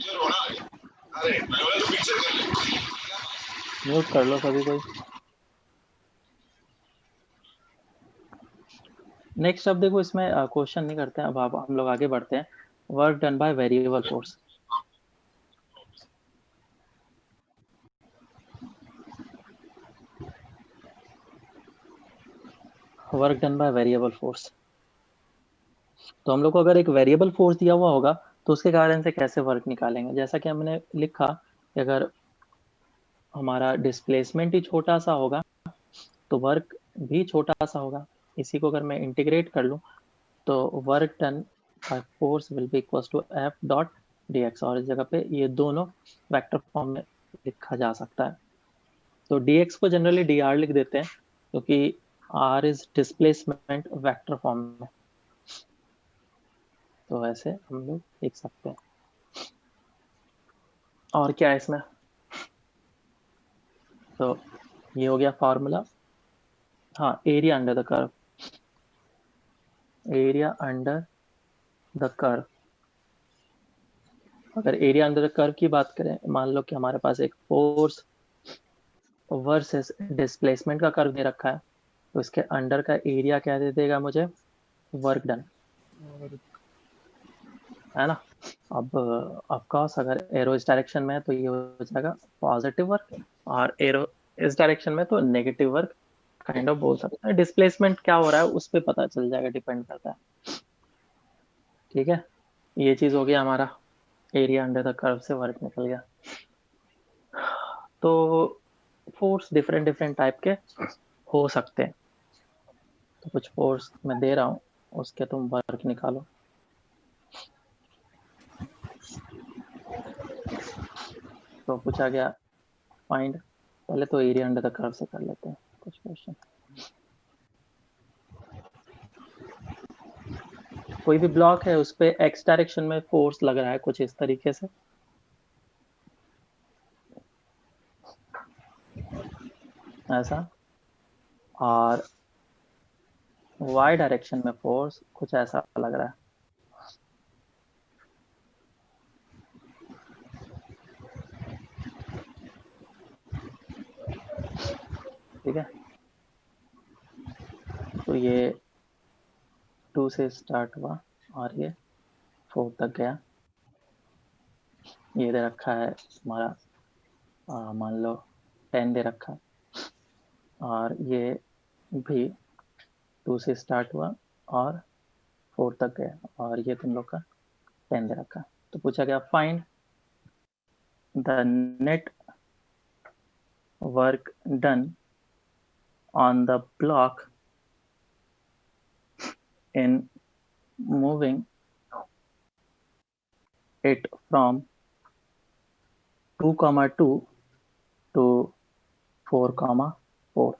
ये रोना आ गया। अरे मैं बोला तो पिक्चर कर ले। म्यूट कर लो सभी कोई। नेक्स्ट अब देखो, इसमें क्वेश्चन नहीं करते हैं, अब हम लोग आगे बढ़ते हैं। Work done by variable force. Work done by variable force, तो हम लोग को अगर एक वेरिएबल फोर्स दिया हुआ होगा तो उसके कारण से कैसे वर्क निकालेंगे। जैसा कि हमने लिखा कि अगर हमारा डिस्प्लेसमेंट ही छोटा सा होगा तो वर्क भी छोटा सा होगा। इसी को अगर मैं इंटीग्रेट कर लूँ तो work done by force will be equal to F dot D X, और इस जगह पे ये दोनों वेक्टर फॉर्म में लिखा जा सकता है। तो डी एक्स को जनरली डी आर लिख देते हैं क्योंकि R is displacement vector form में, तो ऐसे हम लोग लिख सकते हैं। और क्या है इसमें, तो ये हो गया फॉर्मूला। हाँ, area under the curve, area under the curve, अगर एरिया अंडर द कर्व की बात करें, मान लो कि हमारे पास एक फोर्स वर्सेस डिस्प्लेसमेंट का कर्व दे रखा है, तो इसके अंडर का एरिया क्या दे देगा मुझे, वर्क डन, है ना। अब ऑफकोर्स अगर एरो इस डायरेक्शन में है तो ये हो जाएगा पॉजिटिव वर्क, और एरो इस डायरेक्शन में तो नेगेटिव वर्क काइंड ऑफ बोल सकते हैं। डिस्प्लेसमेंट क्या हो रहा है उस पर पता चल जाएगा, डिपेंड करता है। ठीक है, ये चीज हो गया हमारा, एरिया अंडर द कर्व से वर्क निकल गया। तो फोर्स डिफरेंट डिफरेंट टाइप के हो सकते हैं, तो कुछ फोर्स मैं दे रहा हूँ उसके तुम वर्क निकालो। तो पूछा गया फाइंड, पहले तो एरिया अंडर द कर्व से कर लेते हैं कुछ क्वेश्चन। कोई भी ब्लॉक है उस पे एक्स डायरेक्शन में फोर्स लग रहा है कुछ इस तरीके से, ऐसा, और वाई डायरेक्शन में फोर्स कुछ ऐसा लग रहा है। ठीक है, तो ये 2 से स्टार्ट हुआ और ये 4 तक गया। ये दे रखा है हमारा मान लो 10 दे रखा है, और ये भी 2 से स्टार्ट हुआ और 4 तक गया, और ये तुम लोग का 10 दे रखा है। तो पूछा गया find the net work done on the block in moving it from 2,2 to 4,4।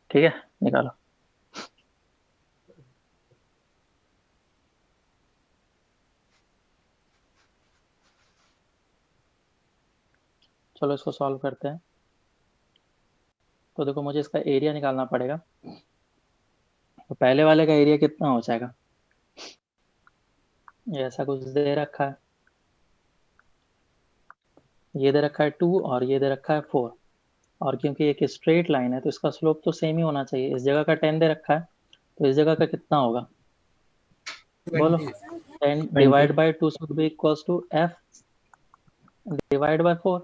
ठीक है, निकालो। चलो इसको सॉल्व करते हैं। तो देखो मुझे इसका एरिया निकालना पड़ेगा, तो पहले वाले का एरिया कितना हो जाएगा, ये ऐसा कुछ दे रखा है, ये दे रखा है 2 और ये दे रखा है 4, और क्योंकि एक स्ट्रेट लाइन है तो इसका स्लोप तो सेम ही होना चाहिए। इस जगह का 10 दे रखा है तो इस जगह का कितना होगा, बोलो। 10 divide by 2 should be equals to f divide by 4,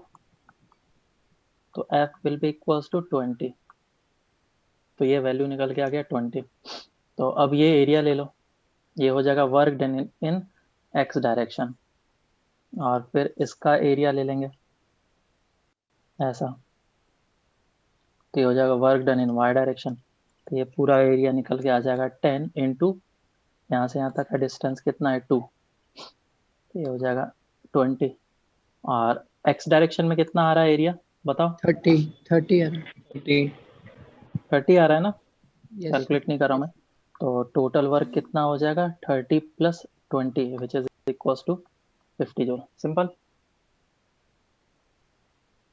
तो f will be equals to 20, तो ये वैल्यू निकल के आ गया 20। तो अब ये एरिया ले लो, ये हो जाएगा वर्क डन इन एक्स डायरेक्शन, और फिर इसका एरिया ले लेंगे ऐसा, तो ये हो जाएगा work done in Y direction. तो ये पूरा एरिया निकल के आ जाएगा 10 इंटू यहाँ से यहाँ तक का डिस्टेंस कितना है 2, तो ये हो जाएगा 20। और एक्स डायरेक्शन में कितना आ रहा है एरिया बताओ? 30 है 30। 30 आ रहा है ना, यस कैलकुलेट नहीं कर रहा हूँ मैं। तो टोटल वर्क कितना हो जाएगा 30 plus 20 which is equals to 50 joule. Simple,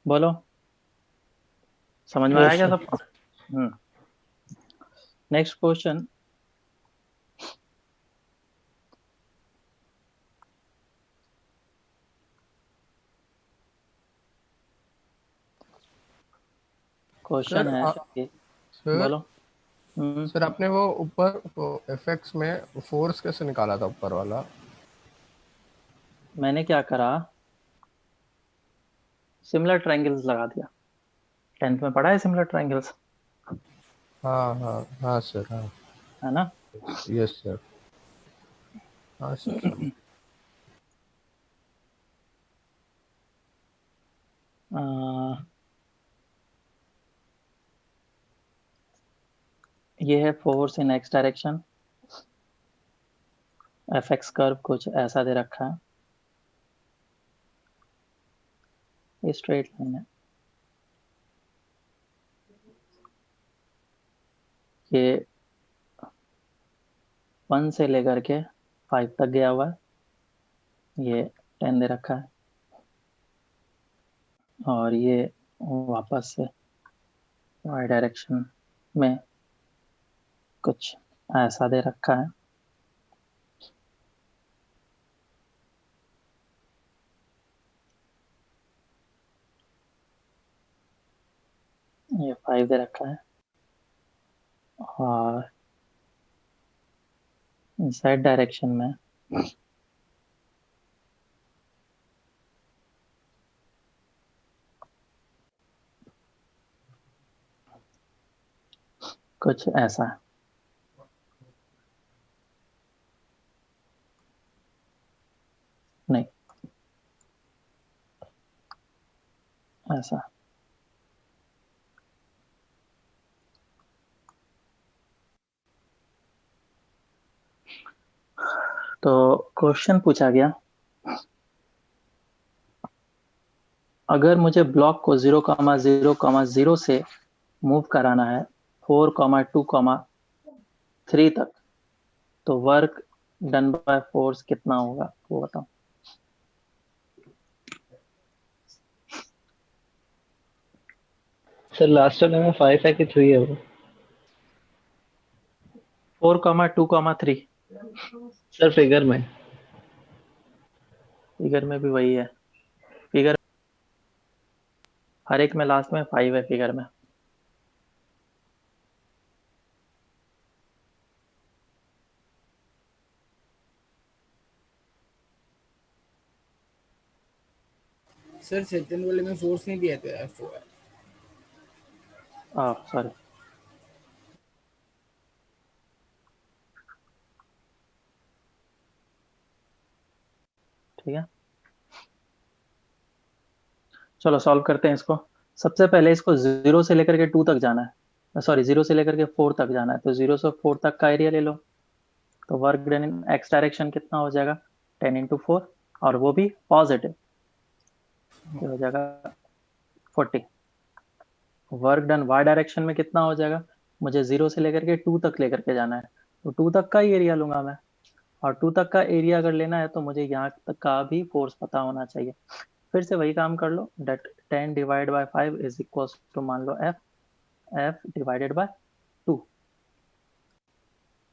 बोलो समझ में आया क्या सबको? नेक्स्ट क्वेश्चन, क्वेश्चन सर है सर बोलो। सर आपने वो ऊपर वो एफएक्स में फोर्स कैसे निकाला था ऊपर वाला? मैंने क्या करा, सिमिलर ट्रायंगल्स लगा दिया। 10th में पढ़ा है सिमिलर ट्रायंगल्स, हाँ हाँ हाँ सर, हाँ है ना? यस सर, हाँ सर। ये है force in X direction, F x curve कुछ ऐसा दे रखा है, ये स्ट्रेट लाइन है, ये 1 से लेकर के 5 तक गया हुआ है, ये 10 दे रखा है, और ये वापस से वाई डायरेक्शन में कुछ ऐसा दे रखा है। ये 5 दे रखा है, और जेड डायरेक्शन में कुछ ऐसा है। नहीं, ऐसा। तो क्वेश्चन पूछा गया, अगर मुझे ब्लॉक को 0,0,0 से मूव कराना है 4,2,3 तक, तो वर्क डन बाय फोर्स कितना होगा वो बताओ। सर लास्ट वाले में 5 है कि 3 है वो? 4,2,3 सर फिगर में। फिगर में भी वही है, फिगर हर एक में लास्ट में 5 है फिगर में। सर सेकंड वाले में फोर्स नहीं दिया था F4 है। सॉरी, ठीक है, चलो सॉल्व करते हैं इसको। सबसे पहले इसको 0 से लेकर के 2 तक जाना है, सॉरी 0 से लेकर के 4 तक जाना है, तो 0 से 4 तक का एरिया ले लो। तो वर्क डन इन एक्स डायरेक्शन कितना हो जाएगा 10 इंटू 4, और वो भी पॉजिटिव, ये हो जाएगा 40। वर्क डन वाई डायरेक्शन में कितना हो जाएगा, मुझे 0 से लेकर के 2 तक लेकर के जाना है, तो 2 तक का ही एरिया लूंगा मैं, और 2 तक का एरिया अगर लेना है तो मुझे यहाँ तक का भी फोर्स पता होना चाहिए। फिर से वही काम कर लो, that 10 divide by 5 is equal to मान लो एफ डिवाइडेड बाय 2,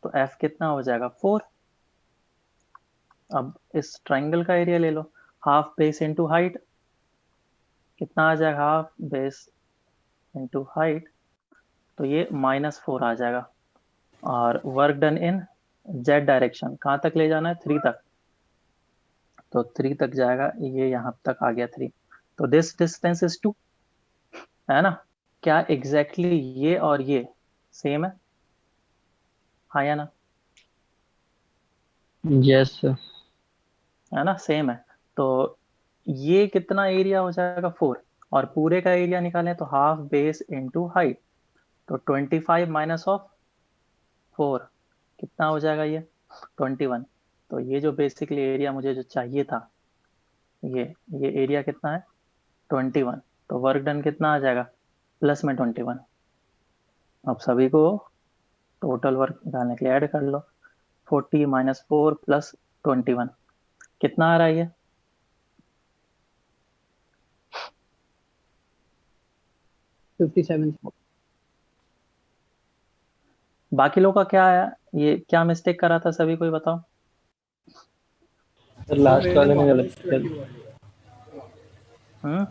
तो एफ कितना हो जाएगा 4। अब इस ट्राइंगल का एरिया ले लो, हाफ बेस इंटू हाइट, कितना आ जाएगा हाफ बेस इंटू हाइट, तो ये -4 आ जाएगा। और वर्क डन इन जेड डायरेक्शन कहाँ तक ले जाना है 3 तक, तो 3 तक जाएगा, ये यहाँ तक आ गया 3, तो दिस डिस्टेंस इज 2, है ना? क्या एग्जैक्टली ये और ये सेम है, हाँ या ना? Yes sir. है ना, सेम है। तो ये कितना एरिया हो जाएगा 4, और पूरे का एरिया निकालें तो हाफ बेस इंटू हाइट, तो 25 माइनस ऑफ 4 कितना हो जाएगा ये 21। तो ये जो बेसिकली एरिया मुझे जो चाहिए था, ये ये एरिया कितना है 21। तो वर्क डन कितना आ जाएगा प्लस में 21। अब सभी को टोटल वर्क निकालने के लिए ऐड कर लो, 40 माइनस 4 प्लस 21 कितना आ रहा है ये 57। बाकी लोग का क्या है, ये क्या मिस्टेक करा था सभी कोई बताओ। सर लास्ट मैंने वाले में गलत माइनस कर 21 हम्म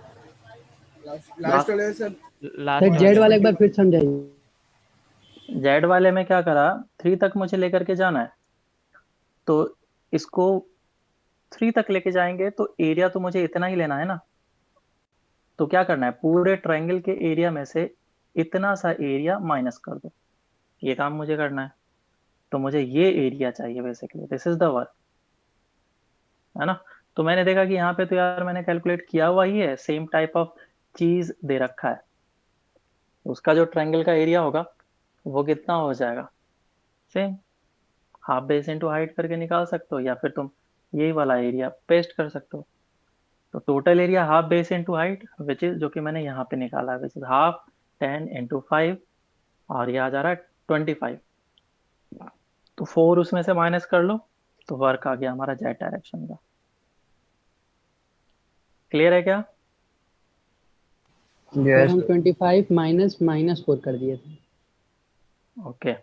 लास्ट वाले सर सर जेड माइनस वाला एक बार 21। फिर समझाइए। जेड वाले में क्या करा, 3 तक मुझे लेकर के जाना है, तो इसको 3 तक लेके जाएंगे तो एरिया तो मुझे इतना ही लेना है ना। तो क्या करना है, पूरे ट्रायंगल के एरिया में से इतना सा एरिया माइनस कर दो, ये काम मुझे करना है। तो मुझे ये एरिया चाहिए basically, this is the work, है ना। तो मैंने देखा कि यहाँ पे तो यार मैंने कैलकुलेट किया हुआ ही है, सेम टाइप ऑफ चीज दे रखा है। उसका जो ट्रायंगल का एरिया होगा वो कितना हो जाएगा, same half base into height करके निकाल सकते हो, या फिर तुम यही वाला एरिया पेस्ट कर सकते हो। तो total area half base into height which is, जो कि मैंने यहाँ पे निकाला है, विच इज हाफ 10 इंटू 5, और ये आ जा रहा है 25। तो 4 उसमें से माइनस कर लो, तो वर्क आ गया हमारा जेड डायरेक्शन का। क्लियर है क्या। सर हम 25 माइनस माइनस 4 कर दिए थे। ओके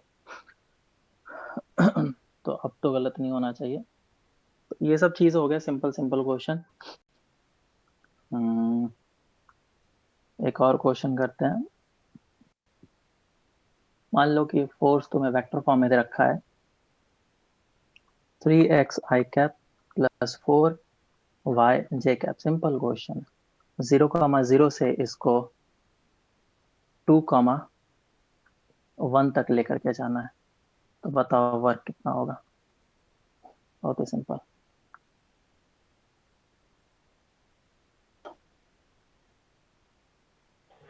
तो अब तो गलत नहीं होना चाहिए। तो ये सब चीज हो गया, सिंपल सिंपल क्वेश्चन। एक और क्वेश्चन करते हैं। मान लो कि फोर्स तुम्हें वेक्टर फॉर्म में दे रखा है, 3xi cap plus 4yj cap. Simple question, 0,0 से इसको 2,1 तक लेकर के जाना है। तो बताओ वर्क कितना होगा। बहुत ही सिंपल।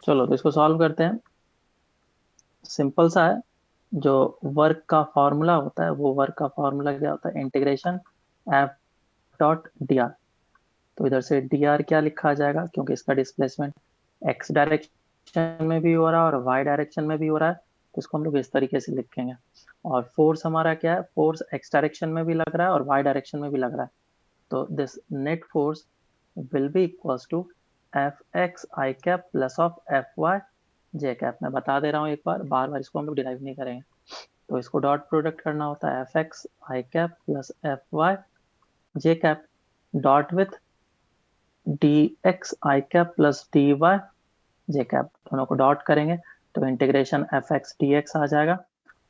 चलो तो इसको सॉल्व करते हैं। सिंपल सा है। जो वर्क का फॉर्मूला होता है, वो वर्क का फॉर्मूला क्या होता है, integration F dot D R. तो इधर से डी आर क्या लिखा जाएगा, क्योंकि इसका डिस्प्लेसमेंट एक्स डायरेक्शन में भी हो रहा है और वाई डायरेक्शन में भी हो रहा है, तो इसको हम लोग इस तरीके से लिखेंगे। और फोर्स हमारा क्या है, फोर्स एक्स डायरेक्शन में भी लग रहा है और वाई डायरेक्शन में भी लग रहा है। तो this net force will be equals to F X I cap plus of F Y J cap. मैं बता दे रहा हूँ एक बार, बार बार इसको हम लोग डिराइव नहीं करेंगे। तो इसको डॉट प्रोडक्ट करना होता है F X I cap plus F Y J cap, dot with D X I cap plus D Y J cap. दोनों को डॉट करेंगे तो integration F X D X आ जाएगा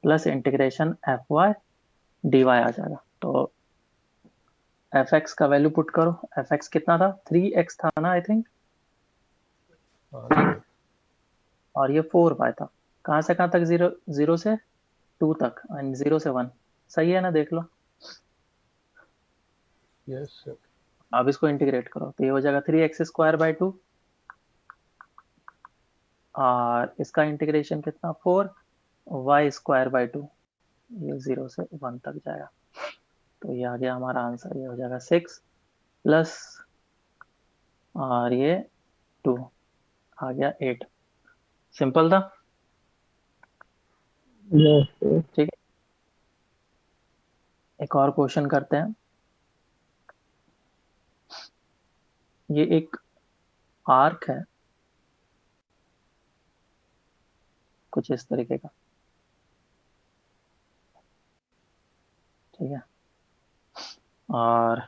plus integration F Y D Y आ जाएगा। तो एफ एक्स का वैल्यू पुट करो, एफ एक्स कितना था 3x था ना आई थिंक, और ये 4y था। कहाँ से कहाँ तक, 0 से 2 तक एंड 0 से 1। सही है ना, देख लो। Yes sir. अब इसको इंटीग्रेट करो तो ये हो जाएगा 3x² बाई 2, और इसका इंटीग्रेशन कितना 4y² बाई 2, ये 0 से 1 तक जाएगा। तो ये आ गया हमारा आंसर, ये हो जाएगा 6 प्लस, और ये 2 आ गया 8। सिंपल था। ठीक है, एक और क्वेश्चन करते हैं। ये एक आर्क है कुछ इस तरीके का, ठीक है। और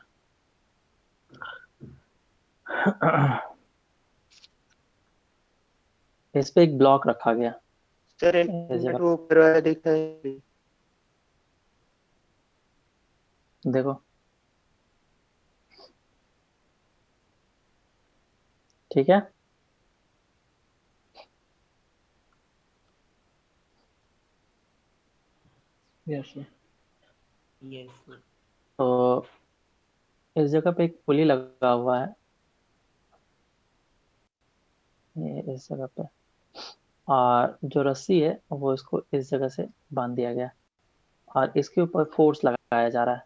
इस पे एक ब्लॉक रखा गया सर इस जगह, वो ऊपर वाला दिखा है। देखो ठीक है। Yes sir. Yes sir. तो इस जगह पे एक पुली लगा हुआ है, ये इस जगह पे, और जो रस्सी है वो इसको इस जगह से बांध दिया गया और इसके ऊपर फोर्स लगाया जा रहा है,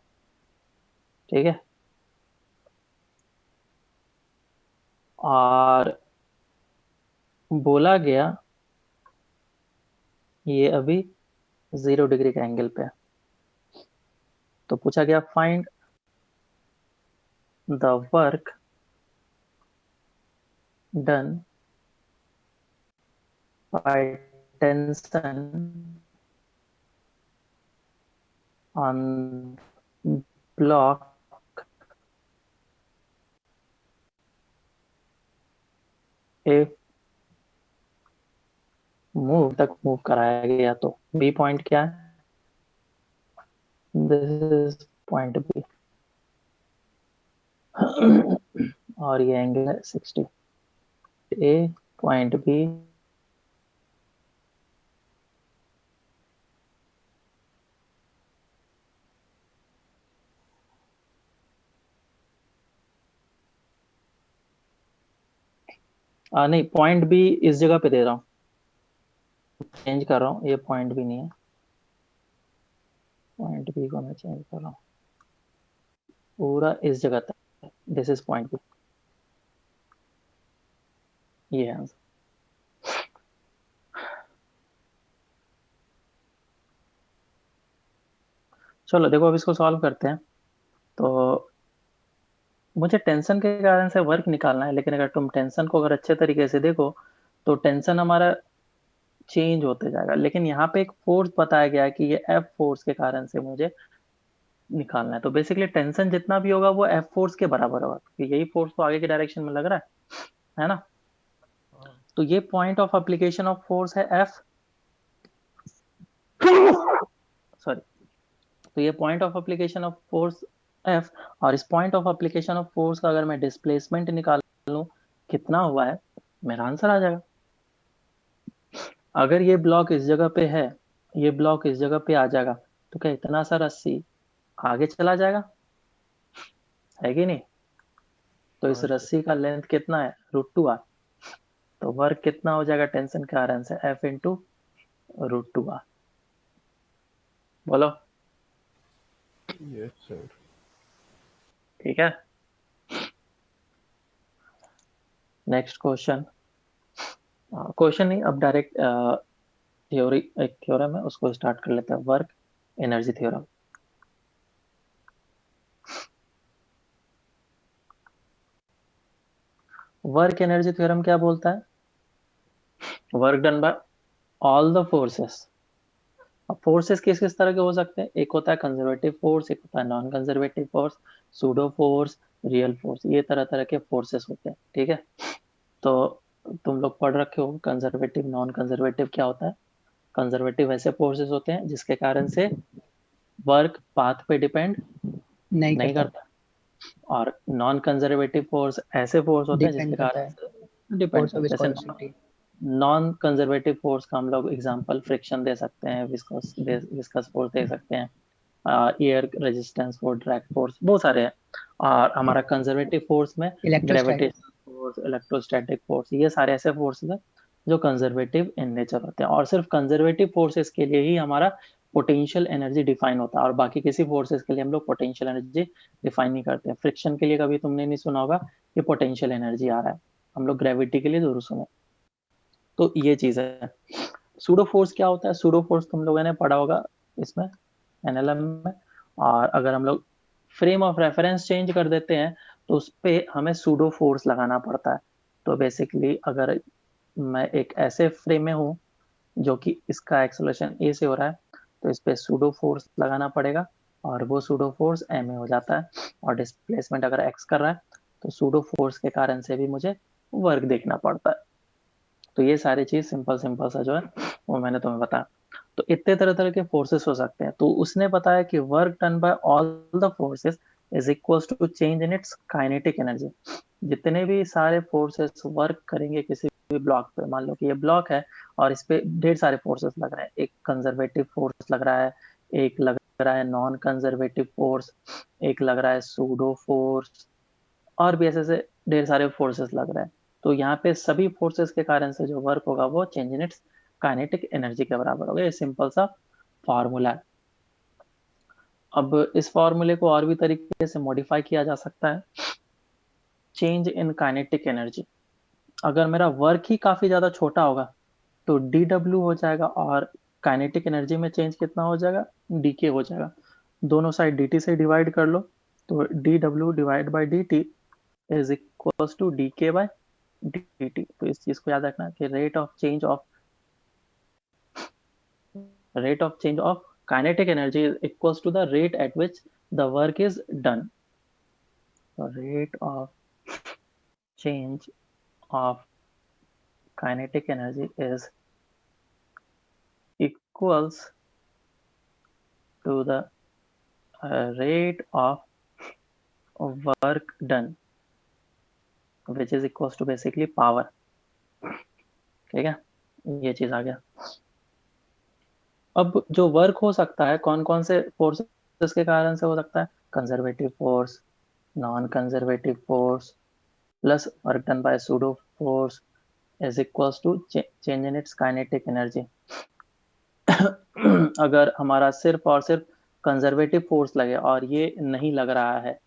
ठीक है। और बोला गया ये अभी 0 डिग्री के एंगल पे है। तो पूछा गया find the work done by tension on block if move तक मूव कराया गया। तो बी पॉइंट क्या है, दिस इज पॉइंट बी और ये एंगल है 60। ए पॉइंट बी नहीं, पॉइंट बी इस जगह पे दे रहा हूँ, चेंज कर रहा हूँ, ये पॉइंट बी नहीं है, पॉइंट बी को मैं चेंज कर रहा हूँ पूरा इस जगह तक, दिस इज पॉइंट बी, ये है आंसर। चलो देखो अब इसको सॉल्व करते हैं। तो मुझे टेंशन के कारण से वर्क निकालना है, लेकिन अगर तुम टेंशन को अगर अच्छे तरीके से देखो तो टेंशन हमारा चेंज होते जाएगा, लेकिन यहाँ पे एक फोर्स बताया गया है कि ये एफ फोर्स के कारण से मुझे निकालना है। तो बेसिकली टेंशन जितना भी होगा वो एफ फोर्स के बराबर होगा, क्योंकि यही फोर्स तो आगे के डायरेक्शन में लग रहा है ना। तो ये point of application of force है एफ, सॉरी, तो ये point of application of force F, और इस point of application of force का अगर मैं डिस्प्लेसमेंट निकाल लूं कितना हुआ है, मेरा आंसर आ जाएगा। अगर ये ब्लॉक इस जगह पे है, ये ब्लॉक इस जगह पे आ जाएगा, तो क्या इतना सा रस्सी आगे चला जाएगा, है कि नहीं। तो इस रस्सी का लेंथ कितना है, √2r, तो वर्क कितना हो जाएगा टेंशन के कारण से, F इंटू √2r। बोलो यस सर। ठीक है। नेक्स्ट क्वेश्चन, क्वेश्चन नहीं, अब डायरेक्ट थ्योरी, एक थ्योरम है उसको स्टार्ट कर लेते हैं, work energy theorem. Work energy theorem क्या बोलता है, work done by all the forces. अब फोर्सेस किस किस तरह के हो सकते हैं, एक होता है कंजर्वेटिव फोर्स, एक होता है non conservative force, pseudo force, real force, ये तरह तरह के फोर्सेस होते हैं, ठीक है। तो तुम लोग पढ़ रखे हो कंजर्वेटिव नॉन कंजर्वेटिव क्या होता है। कंजर्वेटिव ऐसे फोर्सेस होते हैं जिसके कारण से वर्क पाथ पे डिपेंड नहीं करता, और नॉन कंजर्वेटिव फोर्स ऐसे फोर्स होते हैं जिसके डिपेंड करता कारण है, से डिपेंड फोर्स ऑफ करते हैं। विस्कोसिटी। नॉन कंजर्वेटिव फोर्स का हम लोग एग्जांपल फ्रिक्शन दे सकते हैं, विस्कस फोर्स दे सकते हैं, air resistance force, drag force, बहुत सारे हैं। और हमारा कंजर्वेटिव फोर्स में electrostatic, gravitation force, electrostatic force, ये सारे ऐसे फोर्सेस हैं जो कंजर्वेटिव इन नेचर होते हैं। और सिर्फ कंजर्वेटिव फोर्सेस के लिए ही हमारा पोटेंशियल एनर्जी डिफाइन होता है, और बाकी किसी फोर्सेस के लिए हम लोग पोटेंशियल एनर्जी डिफाइन नहीं करते हैं। फ्रिक्शन के लिए कभी तुमने नहीं सुना होगा कि पोटेंशियल एनर्जी आ रहा है, हम लोग ग्रेविटी के लिए जरूर सुने। तो ये चीज है। सूडो फोर्स क्या होता है, सूडो फोर्स तुम लोगों ने पढ़ा होगा इसमें एनएलएम में, और अगर हम लोग फ्रेम ऑफ रेफरेंस चेंज कर देते हैं तो उस पे हमें सूडो फोर्स लगाना पड़ता है। तो बेसिकली अगर मैं एक ऐसे फ्रेम में हूँ जो कि इसका एक्सेलरेशन ए से हो रहा है, तो इस पे सूडो फोर्स लगाना पड़ेगा, और वो सूडो फोर्स एम ए हो जाता है। और डिस्प्लेसमेंट अगर एक्स कर रहा है तो सूडो फोर्स के कारण से भी मुझे वर्क देखना पड़ता है। तो ये सारी चीज सिंपल सिंपल सा जो है वो मैंने तुम्हें बताया। तो इतने तरह तरह के फोर्सेस हो सकते हैं। तो उसने बताया कि work done by all the forces is equals to change in its kinetic energy. जितने भी सारे फोर्सेस वर्क करेंगे किसी भी ब्लॉक पे, मान लो कि ये ब्लॉक है और इस पे ढेर सारे फोर्सेस लग रहे हैं, एक कंजर्वेटिव फोर्स लग रहा है, एक लग रहा है नॉन कंजर्वेटिव फोर्स, एक लग रहा है सूडो फोर्स, और भी ऐसे से ढेर सारे फोर्सेस लग रहे हैं। तो यहाँ पे सभी फोर्सेस के कारण से जो वर्क होगा वो change in its kinetic energy के बराबर होगा। ये सिंपल सा फॉर्मूला है। अब इस फॉर्मूले को और भी तरीके से मॉडिफाई किया जा सकता है। चेंज इन काइनेटिक एनर्जी, अगर मेरा वर्क ही काफी ज्यादा छोटा होगा तो dw हो जाएगा, और काइनेटिक एनर्जी में चेंज कितना हो जाएगा, dk हो जाएगा। दोनों साइड dt से डिवाइड कर लो, तो dw divide by dt is equals to dk by dt। तो इस चीज को याद रखना कि rate of change of kinetic energy is equals to the rate at which the work is done. Rate of change of kinetic energy is equals to the rate of work done, which is equals to basically power। ठीक है, ये चीज आ गया। अब जो वर्क हो सकता है कौन कौन से फोर्सेस के कारण से हो सकता है, conservative force, non conservative force, plus work done bye pseudo force is equals to change in its kinetic energy। अगर हमारा सिर्फ और सिर्फ कंजर्वेटिव फोर्स लगे और ये नहीं लग रहा है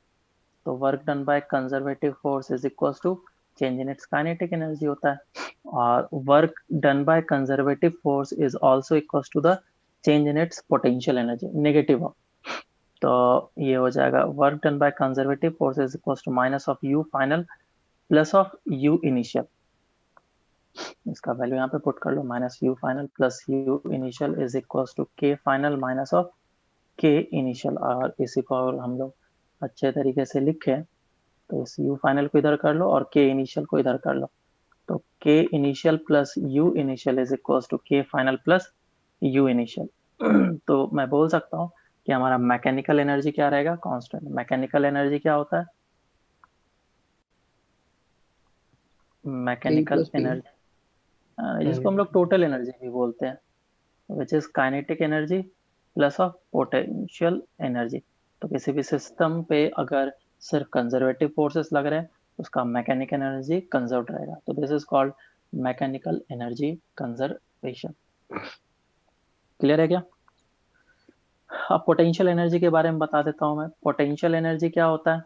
तो work done by conservative force is equals to change in its kinetic energy होता है। और work done by conservative force is also equals to the change in its potential energy, negative हो तो ये हो जाएगा work done by conservative force is equals to minus of U final plus of U initial. इसका वैल्यू यहाँ पे पुट कर लो, minus U final plus U initial is equals to K final minus of के इनिशियल। और इसी को हम लोग अच्छे तरीके से लिखे तो इस यू फाइनल को इधर कर लो और के इनिशियल को इधर कर लो, तो K initial plus U initial is equals to K final plus U initial. तो मैं बोल सकता हूँ कि हमारा मैकेनिकल एनर्जी क्या रहेगा, कांस्टेंट। मैकेनिकल एनर्जी क्या होता है, मैकेनिकल एनर्जी जिसको हम लोग टोटल एनर्जी भी बोलते हैं, which is kinetic energy plus of potential energy. तो किसी भी सिस्टम पे अगर सिर्फ कंजर्वेटिव फोर्सेस लग रहे हैं तो उसका मैकेनिकल एनर्जी कंजर्व रहेगा। तो this is called mechanical energy conservation. Clear है क्या? अब पोटेंशियल एनर्जी के बारे में बता देता हूं मैं। पोटेंशियल एनर्जी क्या होता है,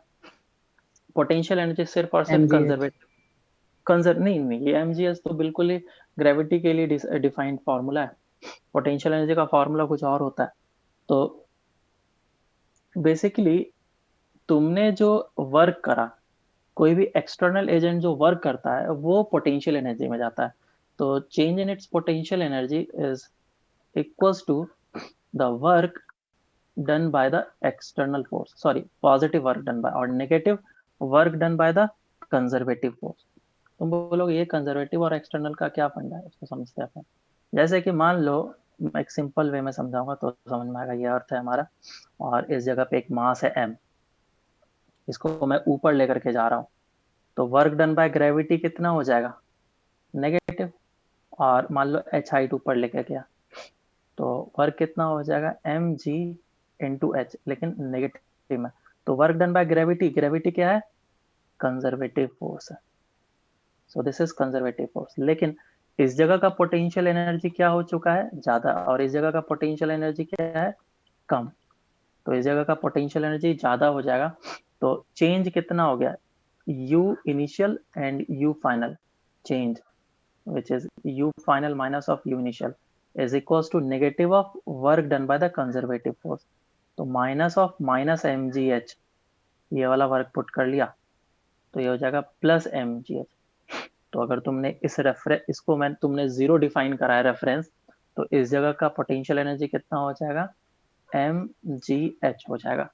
पोटेंशियल एनर्जी सिर्फ और सिर्फ कंजर्वेटिव नहीं, ये mgs तो बिल्कुल ही ग्रेविटी के लिए डिफाइंड फॉर्मूला है। पोटेंशियल एनर्जी का फॉर्मूला कुछ और होता है। तो बेसिकली तुमने जो वर्क करा, कोई भी एक्सटर्नल एजेंट जो वर्क करता है वो पोटेंशियल एनर्जी में जाता है। तो change in its potential energy is equals to the work done by the external force, sorry positive work done by और negative work done by the conservative force. तुम बोलोगे ये कंजर्वेटिव और एक्सटर्नल का क्या फंडा है, उसको समझते हैं। जैसे कि मान लो, एक सिंपल वे में समझाऊंगा तो समझ में आएगा। ये अर्थ है हमारा और इस जगह पे एक मास है m, इसको मैं ऊपर लेकर के जा रहा हूँ, तो वर्क डन बाय ग्रेविटी कितना हो जाएगा, नेगेटिव। और मान लो h हाइट ऊपर लेकर गया तो वर्क कितना हो जाएगा, mg इंटू एच, लेकिन नेगेटिव में। तो work done by gravity, gravity क्या है, कंजर्वेटिव फोर्स है। So this is conservative force. लेकिन इस जगह का पोटेंशियल एनर्जी क्या हो चुका है, ज्यादा, और इस जगह का पोटेंशियल एनर्जी क्या है, कम। तो इस जगह का पोटेंशियल एनर्जी ज्यादा हो जाएगा। तो चेंज कितना हो गया, u initial and u final change which is u final minus of u initial is equals to negative of work done by the conservative force। तो माइनस ऑफ माइनस mgh, ये वाला वर्क पुट कर लिया तो ये हो जाएगा प्लस mgh। तो अगर तुमने इसको तुमने जीरो डिफाइन करा है रेफरेंस, तो इस जगह का पोटेंशियल एनर्जी कितना हो जाएगा, mgh हो जाएगा।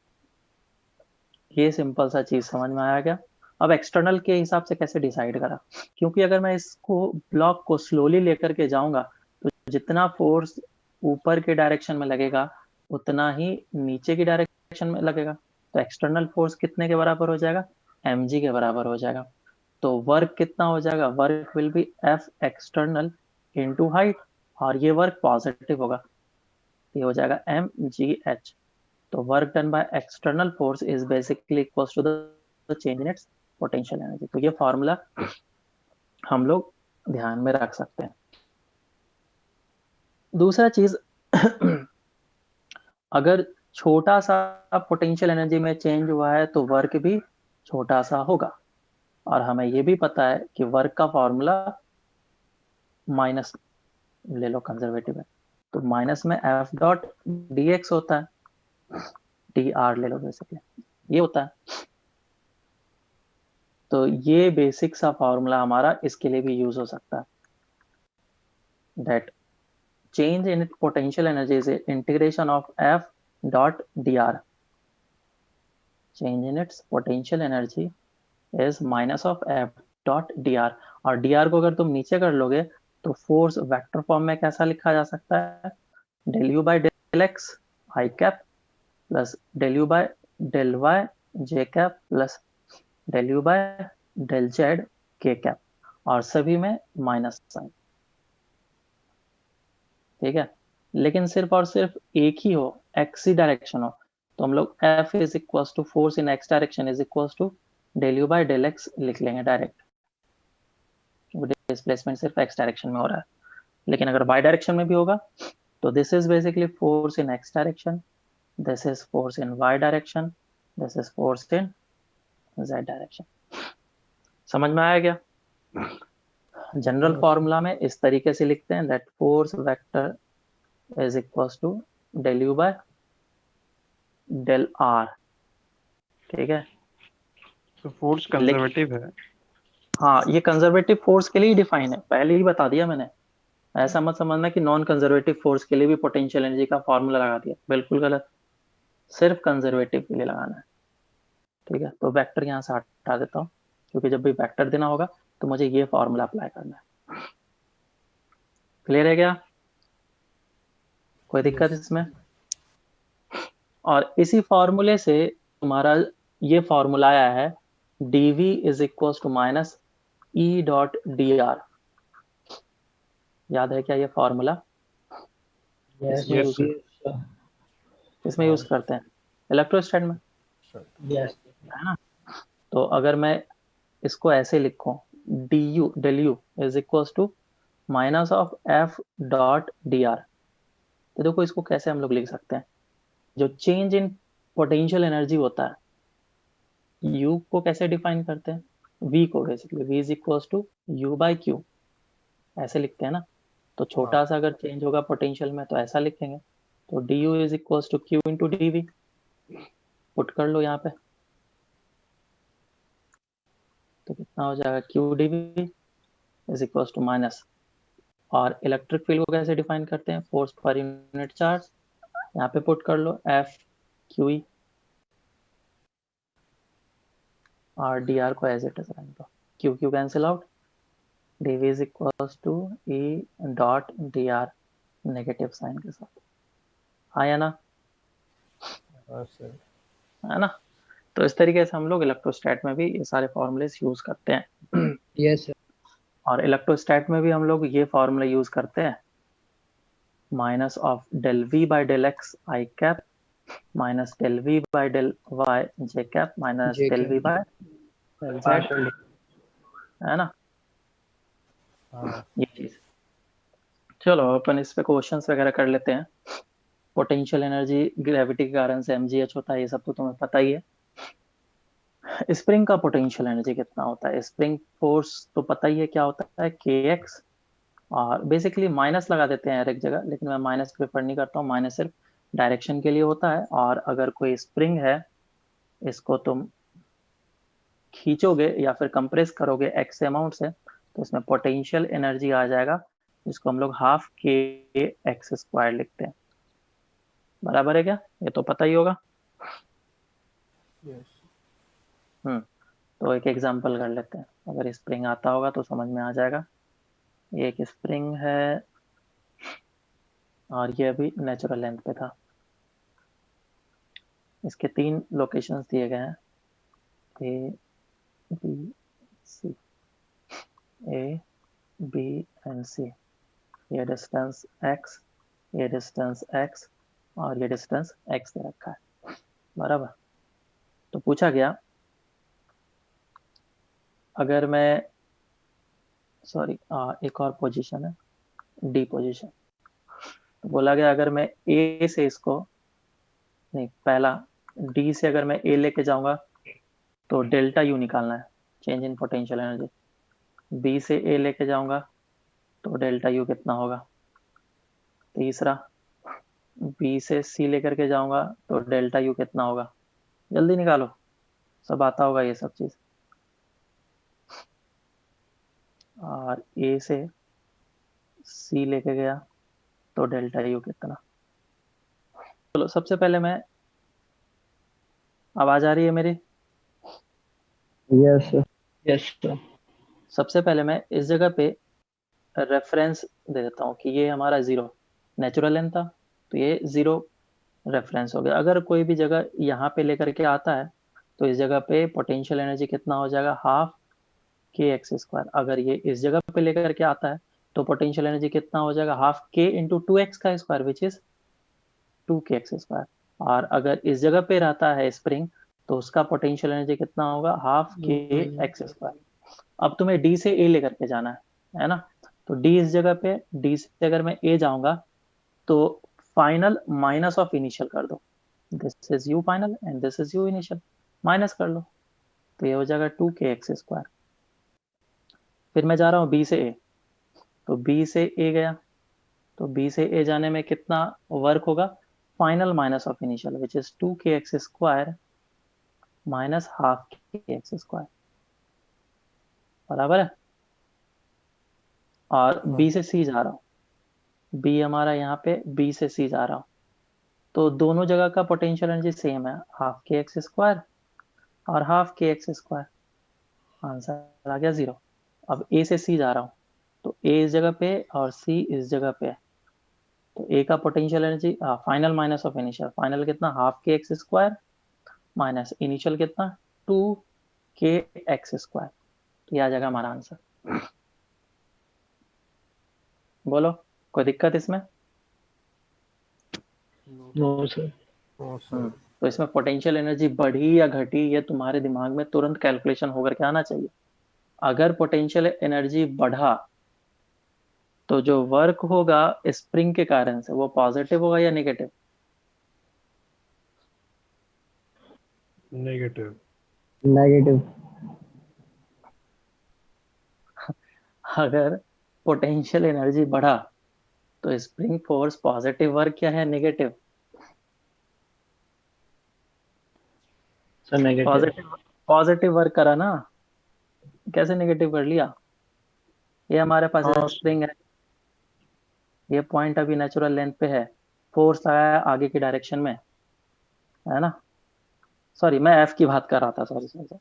ये सिंपल सा चीज समझ में आया क्या? अब एक्सटर्नल के हिसाब से कैसे डिसाइड करा, क्योंकि अगर मैं इसको ब्लॉक को स्लोली लेकर के जाऊंगा तो जितना फोर्स ऊपर के डायरेक्शन में लगेगा उतना ही नीचे की डायरेक्शन में लगेगा। तो एक्सटर्नल फोर्स कितने के बराबर हो जाएगा, mg के बराबर हो जाएगा। तो वर्क कितना हो जाएगा, work will be F external into height, और ये वर्क पॉजिटिव होगा, ये हो जाएगा mgh। तो work done by external force is basically equals to the change in its potential energy. तो ये फॉर्मूला हम लोग ध्यान में रख सकते हैं। दूसरा चीज अगर छोटा सा पोटेंशियल एनर्जी में चेंज हुआ है तो वर्क भी छोटा सा होगा, और हमें ये भी पता है कि वर्क का फॉर्मूला माइनस ले लो, कंजर्वेटिव है तो माइनस में एफ डॉट डी एक्स होता है, डी आर ले लो बेसिकली ये होता है। तो ये बेसिक सा फॉर्मूला हमारा इसके लिए भी यूज हो सकता है, that change in its potential energy is integration of F dot dr. Change in its potential energy is minus of F dot dr. और dr को अगर तुम नीचे कर लोगे तो फोर्स वेक्टर फॉर्म में कैसा लिखा जा सकता है, del u by del x I cap plus del u by del y j cap plus del u by del z k cap, और सभी में माइनस साइन। ठीक है, लेकिन सिर्फ और सिर्फ एक ही हो, एक्स ही डायरेक्शन हो, तो हम लोग F is equals to force in X direction is equals to del U by del X लिख लेंगे डायरेक्ट, क्योंकि डिस्प्लेसमेंट सिर्फ एक्स डायरेक्शन में हो रहा है। लेकिन अगर वाई डायरेक्शन में भी होगा तो this is basically force in X direction, this is force in Y direction, this is force in Z direction. समझ में आया क्या? जनरल फॉर्मूला में इस तरीके से लिखते हैं that force vector is equals to del u by del r। ठीक है, तो फोर्स कंजर्वेटिव है। हाँ ये कंजर्वेटिव फोर्स के लिए ही डिफाइन है, पहले ही बता दिया मैंने। ऐसा मत समझना कि नॉन कंजर्वेटिव फोर्स के लिए भी पोटेंशियल एनर्जी का फॉर्मूला लगा दिया, बिल्कुल गलत, सिर्फ कंजर्वेटिव के लिए लगाना है। ठीक है, तो वेक्टर यहाँ से हटा देता हूँ, क्योंकि जब भी वेक्टर देना होगा तो मुझे ये फॉर्मूला अप्लाई करना है। क्लियर है क्या? कोई दिक्कत इसमें? और इसी फॉर्मूले से तुम्हारा ये फॉर्मूला आया है dv is equal to minus E dot D R. याद है क्या ये फॉर्मूला? इसमें यूज करते हैं इलेक्ट्रोस्टैट में, है ना? तो अगर मैं इसको ऐसे लिखूं du del u is equal to minus of f dot D R, तो देखो इसको कैसे हम लोग लिख सकते हैं। जो चेंज इन पोटेंशियल एनर्जी होता है, u को कैसे डिफाइन करते हैं, v को basically v is equal to u by Q, ऐसे लिखते हैं ना। तो छोटा सा अगर चेंज होगा पोटेंशियल में तो ऐसा लिखेंगे, तो du is equal to q into dv, put कर लो यहाँ पे, तो कितना हो जाएगा q dv is equal to minus, और इलेक्ट्रिक फील्ड को कैसे डिफाइन करते हैं, फोर्स पर यूनिट चार्ज, यहाँ पे पुट कर लो F QE, और dr को एज इट इज रहने दो, q q cancel out, dv is equal to e dot dr negative sign के साथ। आया ना? है ना? तो इस तरीके से हम लोग इलेक्ट्रोस्टैट में भी ये सारे फॉर्मूलेस यूज करते हैं। Yes sir. और इलेक्ट्रोस्टैट में भी हम लोग ये फॉर्मूला यूज करते हैं, minus of del V by del X I cap minus del V by del Y J cap minus del V by del Z, है ना? ये चीज। चलो अपन इस पे क्वेश्चंस वगैरह कर लेते हैं। पोटेंशियल एनर्जी ग्रेविटी के कारण से mgh होता है, ये सब तो तुम्हें पता ही है। स्प्रिंग का पोटेंशियल एनर्जी कितना होता है? स्प्रिंग फोर्स तो पता ही है क्या होता है, kx, और बेसिकली माइनस लगा देते हैं हर एक जगह, लेकिन मैं माइनस प्रेफर नहीं करता हूँ, माइनस सिर्फ डायरेक्शन के लिए होता है। और अगर कोई स्प्रिंग है, इसको तुम खींचोगे या फिर कंप्रेस करोगे एक्स अमाउंट से, तो इसमें पोटेंशियल एनर्जी आ जाएगा, जिसको हम लोग हाफ के एक्स स्क्वायर लिखते हैं। बराबर है क्या? ये तो पता ही होगा। तो एक एग्जांपल कर लेते हैं, अगर स्प्रिंग आता होगा तो समझ में आ जाएगा। एक स्प्रिंग है और ये अभी नेचुरल लेंथ पे था। इसके 3 लोकेशंस दिए गए हैं, A B C, A B and C. ये डिस्टेंस x, ये डिस्टेंस x और ये डिस्टेंस x दे रखा है। बराबर। तो पूछा गया अगर मैं, सॉरी, एक और पोजीशन है, डी पोजीशन। तो बोला गया अगर मैं ए से इसको, नहीं पहला, डी से अगर मैं ए लेके जाऊंगा तो डेल्टा यू निकालना है, change in potential energy. B से ए लेके जाऊंगा तो डेल्टा यू कितना होगा। तीसरा, बी से सी लेकर के जाऊंगा तो डेल्टा यू कितना होगा। जल्दी निकालो, सब आता होगा ये सब चीज। और ए से सी लेके गया तो डेल्टा यू कितना। चलो सबसे पहले मैं, आवाज आ रही है मेरी? Yes yes sir. सबसे पहले मैं इस जगह पे रेफरेंस दे देता हूँ कि ये हमारा जीरो नेचुरल लेंथ था, तो ये जीरो रेफरेंस हो गया। अगर कोई भी जगह यहाँ पे लेकर के आता है तो इस जगह पे पोटेंशियल एनर्जी कितना हो जाएगा, हाफ के एक्स स्क्वायर। अगर ये इस जगह पे लेकर के आता है तो पोटेंशियल एनर्जी कितना हो जाएगा, हाफ के इंटू टू एक्स का square which is two K X square. और अगर इस जगह पे रहता है स्प्रिंग तो उसका पोटेंशियल एनर्जी कितना होगा, हाफ के एक्स स्क्वायर। अब तुम्हें डी से ए लेकर के जाना है ना। तो डी इस जगह पे, डी से अगर मैं ए जाऊंगा तो फाइनल माइनस ऑफ इनिशियल कर दो। This is you final and this is you initial, minus कर लो तो ये हो जाएगा टू के एक्स स्क्वायर। फिर मैं जा रहा हूँ बी से ए, तो बी से ए गया तो बी से ए जाने में कितना वर्क होगा, final minus of initial which is two K X square minus half K X square, बराबर है। और बी से सी जा रहा हूँ, बी हमारा यहाँ पे, बी से सी जा रहा हूँ तो दोनों जगह का पोटेंशियल एनर्जी सेम है, हाफ के एक्स स्क्वायर और half K X square, answer आ गया जीरो। अब ए से सी जा रहा हूँ तो ए इस जगह पे और सी इस जगह पे है, तो ए का potential energy final minus of initial, final कितना, half K X square minus initial कितना, टू के एक्स स्क्वायर। तो ये आ जाएगा हमारा आंसर। बोलो कोई दिक्कत इसमें? No sir. तो इसमें पोटेंशियल एनर्जी बढ़ी या घटी ये तुम्हारे दिमाग में तुरंत कैलकुलेशन होकर के आना चाहिए। अगर पोटेंशियल एनर्जी बढ़ा तो जो वर्क होगा स्प्रिंग के कारण से वो पॉजिटिव होगा या नेगेटिव? नेगेटिव। नेगेटिव। अगर पोटेंशियल एनर्जी बढ़ा तो स्प्रिंग फोर्स पॉजिटिव वर्क क्या है, negative? Sir negative. Positive, positive work करा ना, कैसे नेगेटिव कर लिया? ये हमारे पास स्प्रिंग है, ये पॉइंट अभी नेचुरल लेंथ पे है, फोर्स लगाया आगे की डायरेक्शन में, है ना। सॉरी मैं एफ की बात कर रहा था, सॉरी सॉरी।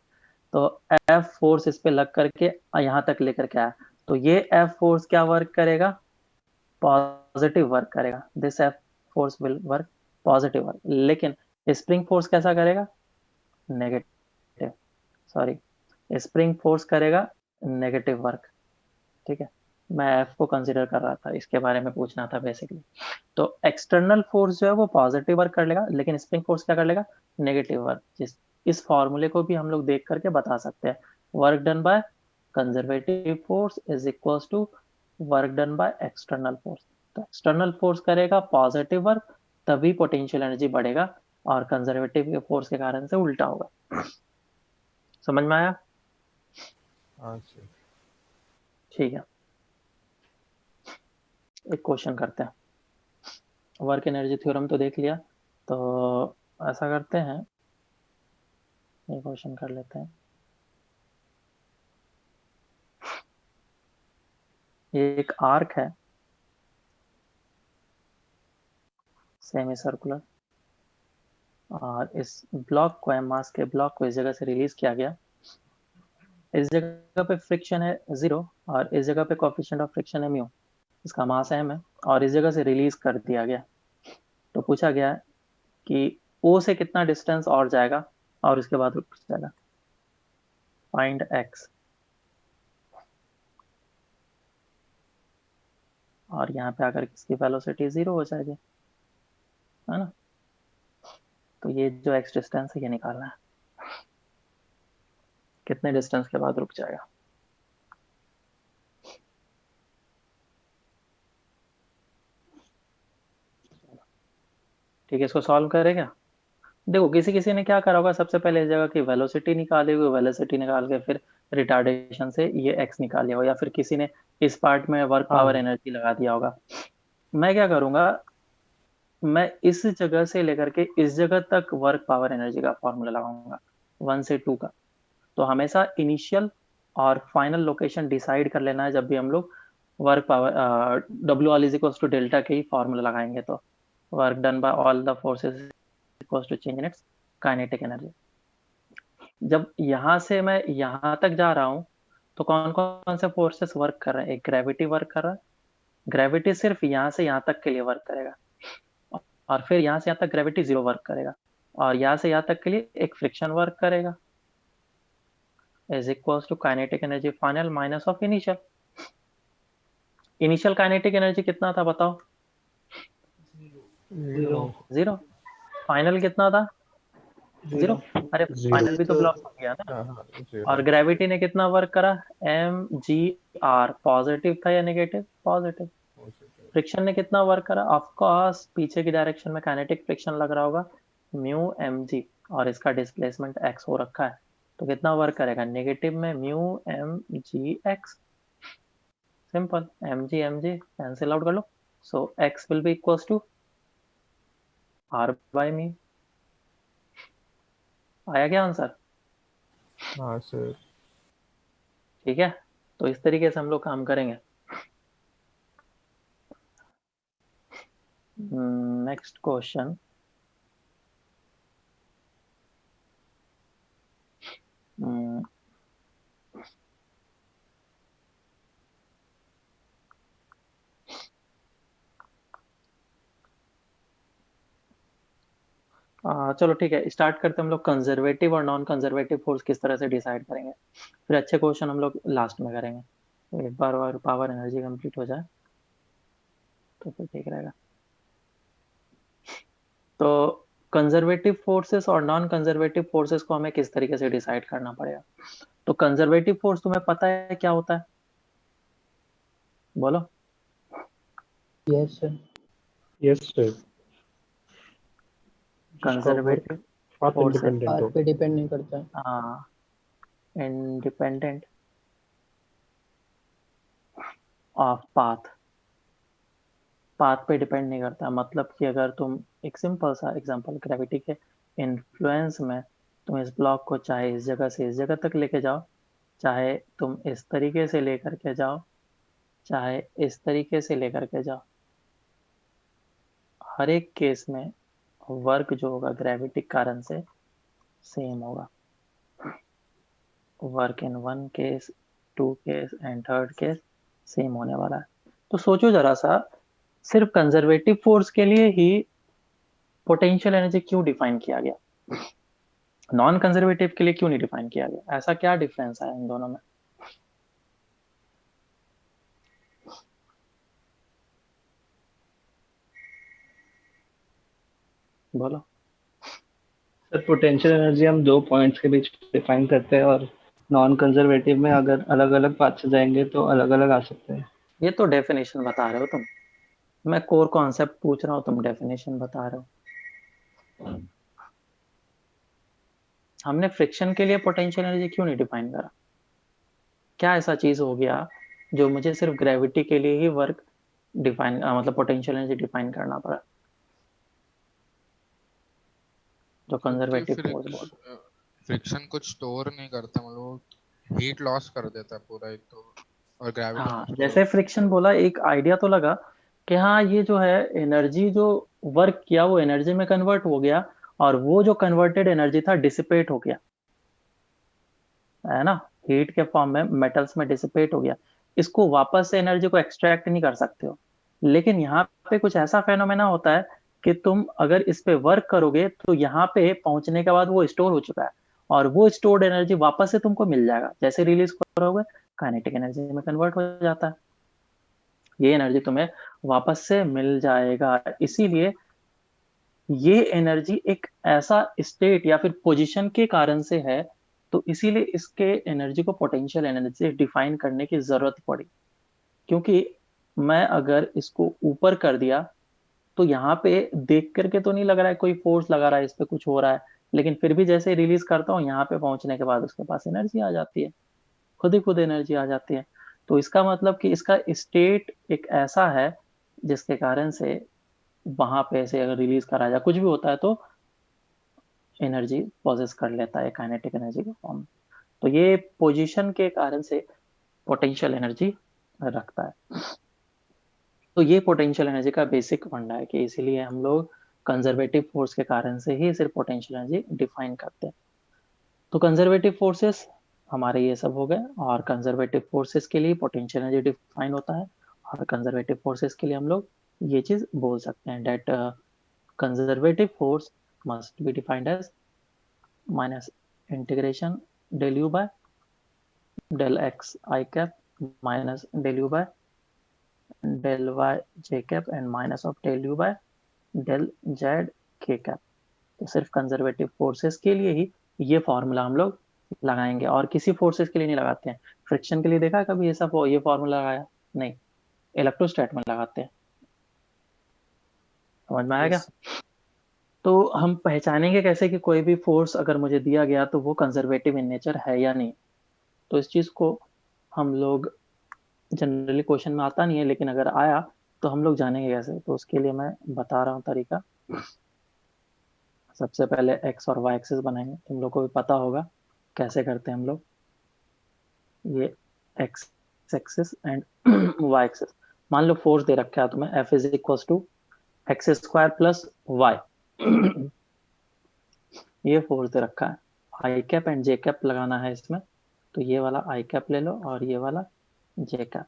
तो एफ फोर्स इस पे लग करके यहाँ तक लेकर के आया, तो ये एफ फोर्स क्या वर्क करेगा, पॉजिटिव वर्क करेगा। This F force will work positive work. लेकिन स्प्रिंग फोर्स कैसा करेगा, नेगेटिव, सॉरी स्प्रिंग फोर्स करेगा नेगेटिव वर्क। ठीक है, मैं एफ को कंसिडर कर रहा था, इसके बारे में पूछना था बेसिकली। तो एक्सटर्नल फोर्स जो है वो पॉजिटिव वर्क कर लेगा, लेकिन स्प्रिंग फोर्स क्या कर लेगा, नेगेटिव वर्क। इस फॉर्मूले को भी हम लोग देख करके बता सकते हैं, work done by conservative force is equals to work done by external force. तो एक्सटर्नल फोर्स करेगा पॉजिटिव वर्क, तभी पोटेंशियल एनर्जी बढ़ेगा, और कंजर्वेटिव फोर्स के कारण से उल्टा होगा। समझ में आया? हाँ सर। ठीक है, एक क्वेश्चन करते हैं। वर्क एनर्जी थ्योरम तो देख लिया, तो ऐसा करते हैं, ये क्वेश्चन कर लेते हैं। ये एक आर्क है सेमी सर्कुलर, और इस ब्लॉक को, मास के ब्लॉक को इस जगह से रिलीज किया गया। इस जगह पे फ्रिक्शन है जीरो और इस जगह पे कोएफिशिएंट ऑफ फ्रिक्शन है म्यू, इसका मास एम है, और इस जगह से रिलीज कर दिया गया। तो पूछा गया है कि ओ से कितना डिस्टेंस और जाएगा और उसके बाद रुक जाएगा, फाइंड एक्स। और यहाँ पे आकर इसकी वेलोसिटी जीरो हो जाएगी, है ना। तो ये जो एक्स डिस्टेंस है ये निकालना है, कितने डिस्टेंस के बाद रुक जाएगा। ठीक है, इसको सॉल्व करेगा। देखो किसी किसी ने क्या करा होगा, सबसे पहले इस जगह की वेलोसिटी निकाली होगी, वेलोसिटी निकाल के फिर रिटार्डेशन से ये एक्स निकाल लिया होगा, या फिर किसी ने इस पार्ट में वर्क हाँ। पावर एनर्जी लगा दिया होगा। मैं क्या करूंगा, मैं इस जगह से लेकर के इस जगह तक वर्क पावर एनर्जी का फॉर्मूला लगाऊंगा 1 से 2 का। तो हमेशा इनिशियल और फाइनल लोकेशन डिसाइड कर लेना है जब भी हम लोग work power W all is equals to delta K ही फॉर्मूला लगाएंगे। तो work done by all the forces equals to change in its kinetic energy. जब यहाँ से मैं यहाँ तक जा रहा हूँ तो कौन कौन से फोर्सेस वर्क कर रहे हैं, एक ग्रेविटी वर्क कर रहा है, ग्रेविटी सिर्फ यहाँ से यहाँ तक के लिए वर्क करेगा, और फिर यहाँ से यहाँ तक ग्रेविटी 0 वर्क करेगा, और यहाँ से यहाँ तक के लिए एक फ्रिक्शन वर्क करेगा, is equals to kinetic energy final minus of initial. Initial kinetic energy कितना था बताओ? 0। फाइनल कितना था? 0। अरे फाइनल भी तो ब्लॉक हो गया ना। और ग्रेविटी ने कितना वर्क करा? mgr। पॉजिटिव था या नेगेटिव? पॉजिटिव। फ्रिक्शन ने कितना वर्क करा? ऑफ कोर्स पीछे की डायरेक्शन में काइनेटिक फ्रिक्शन लग रहा होगा, म्यू mg, और इसका डिस्प्लेसमेंट x हो रखा है, तो कितना वर्क करेगा? नेगेटिव में mu mg x। Simple, mg mg cancel out कर लो, so x will be equals to r by mu. आया क्या आंसर? हाँ सर। ठीक है, तो इस तरीके से हम लोग काम करेंगे। नेक्स्ट क्वेश्चन, चलो ठीक है, स्टार्ट करते हैं हम लोग। कंजर्वेटिव और नॉन कंजर्वेटिव फोर्स किस तरह से डिसाइड करेंगे, फिर अच्छे क्वेश्चन हम लोग लास्ट में करेंगे। तो एक बार और पावर एनर्जी कंप्लीट हो जाए तो फिर ठीक रहेगा। तो कंजर्वेटिव फोर्सेस और नॉन कंजर्वेटिव फोर्सेस को हमें किस तरीके से डिसाइड करना पड़ेगा। तो कंजर्वेटिव फोर्स तुम्हें पता है क्या होता है, बोलो। Yes sir. Yes sir. Conservative path forces independent हो। पाथ पे डिपेंड नहीं करता है। हाँ, इंडिपेंडेंट ऑफ पाथ, पाथ पे डिपेंड नहीं करता। मतलब कि अगर तुम एक सिंपल सा एग्जांपल, ग्रेविटी के इन्फ्लुएंस में तुम इस ब्लॉक को चाहे इस जगह से इस जगह तक लेके जाओ, चाहे तुम इस तरीके से लेकर के जाओ, चाहे इस तरीके से लेकर के जाओ, हर एक केस में वर्क जो होगा ग्रेविटी कारण से सेम होगा। Work in 1 case, 2 case and 3rd case same होने वाला है। तो सोचो जरा सा, सिर्फ कंजर्वेटिव फोर्स के लिए ही पोटेंशियल एनर्जी क्यों डिफाइन किया गया, नॉन कंजर्वेटिव के लिए क्यों नहीं डिफाइन किया गया? ऐसा क्या डिफरेंस है इन दोनों में? बोलो। सर पोटेंशियल एनर्जी हम 2 पॉइंट्स के बीच डिफाइन करते हैं, और नॉन कंजर्वेटिव में अगर अलग अलग पाथ से जाएंगे तो अलग अलग आ सकते हैं। ये तो डेफिनेशन बता रहे हो तुम, मैं कोर कॉन्सेप्ट पूछ रहा हूँ, तुम डेफिनेशन बता रहे हो। हमने फ्रिक्शन के लिए पोटेंशियल एनर्जी क्यों नहीं डिफाइन करा? क्या ऐसा चीज हो गया जो मुझे सिर्फ ग्रेविटी के लिए ही वर्क डिफाइन मतलब पोटेंशियल एनर्जी डिफाइन करना पड़ा, जो कंजर्वेटिव फोर्स बोलते? फ्रिक्शन कुछ स्टोर नहीं करता, मतलब हीट लॉस कर देता है पूरा एक तो, और ग्रेविटी हाँ, कुछ जैसे फ्रिक्शन बोला, एक आइडिया तो लगा कि हाँ ये जो है एनर्जी जो वर्क किया वो एनर्जी में कन्वर्ट हो गया, और वो जो कन्वर्टेड एनर्जी था डिसिपेट हो गया, है ना, हीट के फॉर्म में मेटल्स में डिसिपेट हो गया। इसको वापस से एनर्जी को एक्सट्रैक्ट नहीं कर सकते हो, लेकिन यहाँ पे कुछ ऐसा फेनोमेना होता है कि तुम अगर इस पे वर्क करोगे तो यहाँ पे पहुंचने के बाद वो स्टोर हो चुका है, और वो स्टोर्ड एनर्जी वापस से तुमको मिल जाएगा, जैसे रिलीज करोगे काइनेटिक एनर्जी में कन्वर्ट हो जाता है, ये एनर्जी तुम्हें वापस से मिल जाएगा। इसीलिए ये एनर्जी एक ऐसा स्टेट या फिर पोजीशन के कारण से है, तो इसीलिए इसके एनर्जी को पोटेंशियल एनर्जी से डिफाइन करने की जरूरत पड़ी। क्योंकि मैं अगर इसको ऊपर कर दिया तो यहाँ पे देख करके तो नहीं लग रहा है कोई फोर्स लगा रहा है, इस पे कुछ हो रहा है, लेकिन फिर भी जैसे रिलीज करता हूँ यहाँ पे पहुंचने के बाद उसके पास एनर्जी आ जाती है, खुद ही खुद एनर्जी आ जाती है। तो इसका मतलब कि इसका स्टेट एक ऐसा है जिसके कारण से वहां पे से अगर रिलीज करा जाए कुछ भी होता है तो एनर्जी पॉजेस कर लेता है काइनेटिक एनर्जी के फॉर्म में। तो ये पोजीशन के कारण से पोटेंशियल एनर्जी रखता है। तो ये पोटेंशियल एनर्जी का बेसिक फंडा है कि इसीलिए हम लोग कंजर्वेटिव फोर्स के कारण से ही सिर्फ पोटेंशियल एनर्जी डिफाइन करते हैं। तो कंजर्वेटिव फोर्सेस हमारे ये सब हो गए, और कंजर्वेटिव फोर्सेस के लिए पोटेंशियल एनर्जी डिफाइन होता है, और कंजर्वेटिव फोर्सेस के लिए हम लोग ये चीज बोल सकते हैं that conservative force must be defined as minus integration del U by del X I cap minus del U by del Y J cap and minus of del U by del Z K cap. तो सिर्फ कंजर्वेटिव फोर्सेस के लिए ही ये फॉर्मूला हम लोग लगाएंगे, और किसी फोर्सेस के लिए नहीं लगाते हैं। फ्रिक्शन के लिए देखा है कभी ऐसा ये फॉर्मूला लगाया? नहीं, इलेक्ट्रोस्टैट में लगाते हैं। समझ में आया क्या? तो हम पहचानेंगे कैसे कि कोई भी फोर्स अगर मुझे दिया गया तो वो कंजर्वेटिव इन नेचर है या नहीं? तो इस चीज को हम लोग जनरली क्वेश्चन में आता नहीं है, लेकिन अगर आया तो हम लोग जानेंगे कैसे। तो उसके लिए मैं बता रहा हूँ तरीका। सबसे पहले एक्स और वाई एक्सिस बनाएंगे, तुम लोग को भी पता होगा कैसे करते हैं हम लोग। ये X axis and Y axis, मान लो फोर्स दे रखा है तुम्हें F is equal to X square plus Y. ये फोर्स दे रखा है, I cap and J cap लगाना है इसमें। तो ये वाला आई कैप ले लो और ये वाला जे कैप,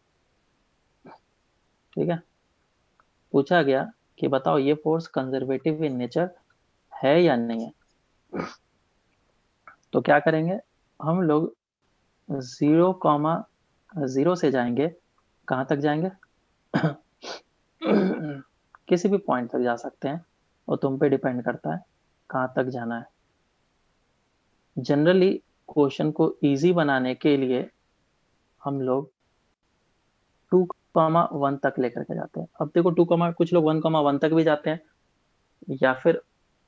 ठीक है। पूछा गया कि बताओ ये फोर्स कंजर्वेटिव इन नेचर है या नहीं है। तो क्या करेंगे हम लोग, 0,0 से जाएंगे, कहाँ तक जाएंगे? किसी भी पॉइंट तक जा सकते हैं, वो तुम पे डिपेंड करता है कहाँ तक जाना है। जनरली क्वेश्चन को इजी बनाने के लिए हम लोग 2,1 तक लेकर के जाते हैं। अब देखो कुछ लोग 1,1 तक भी जाते हैं या फिर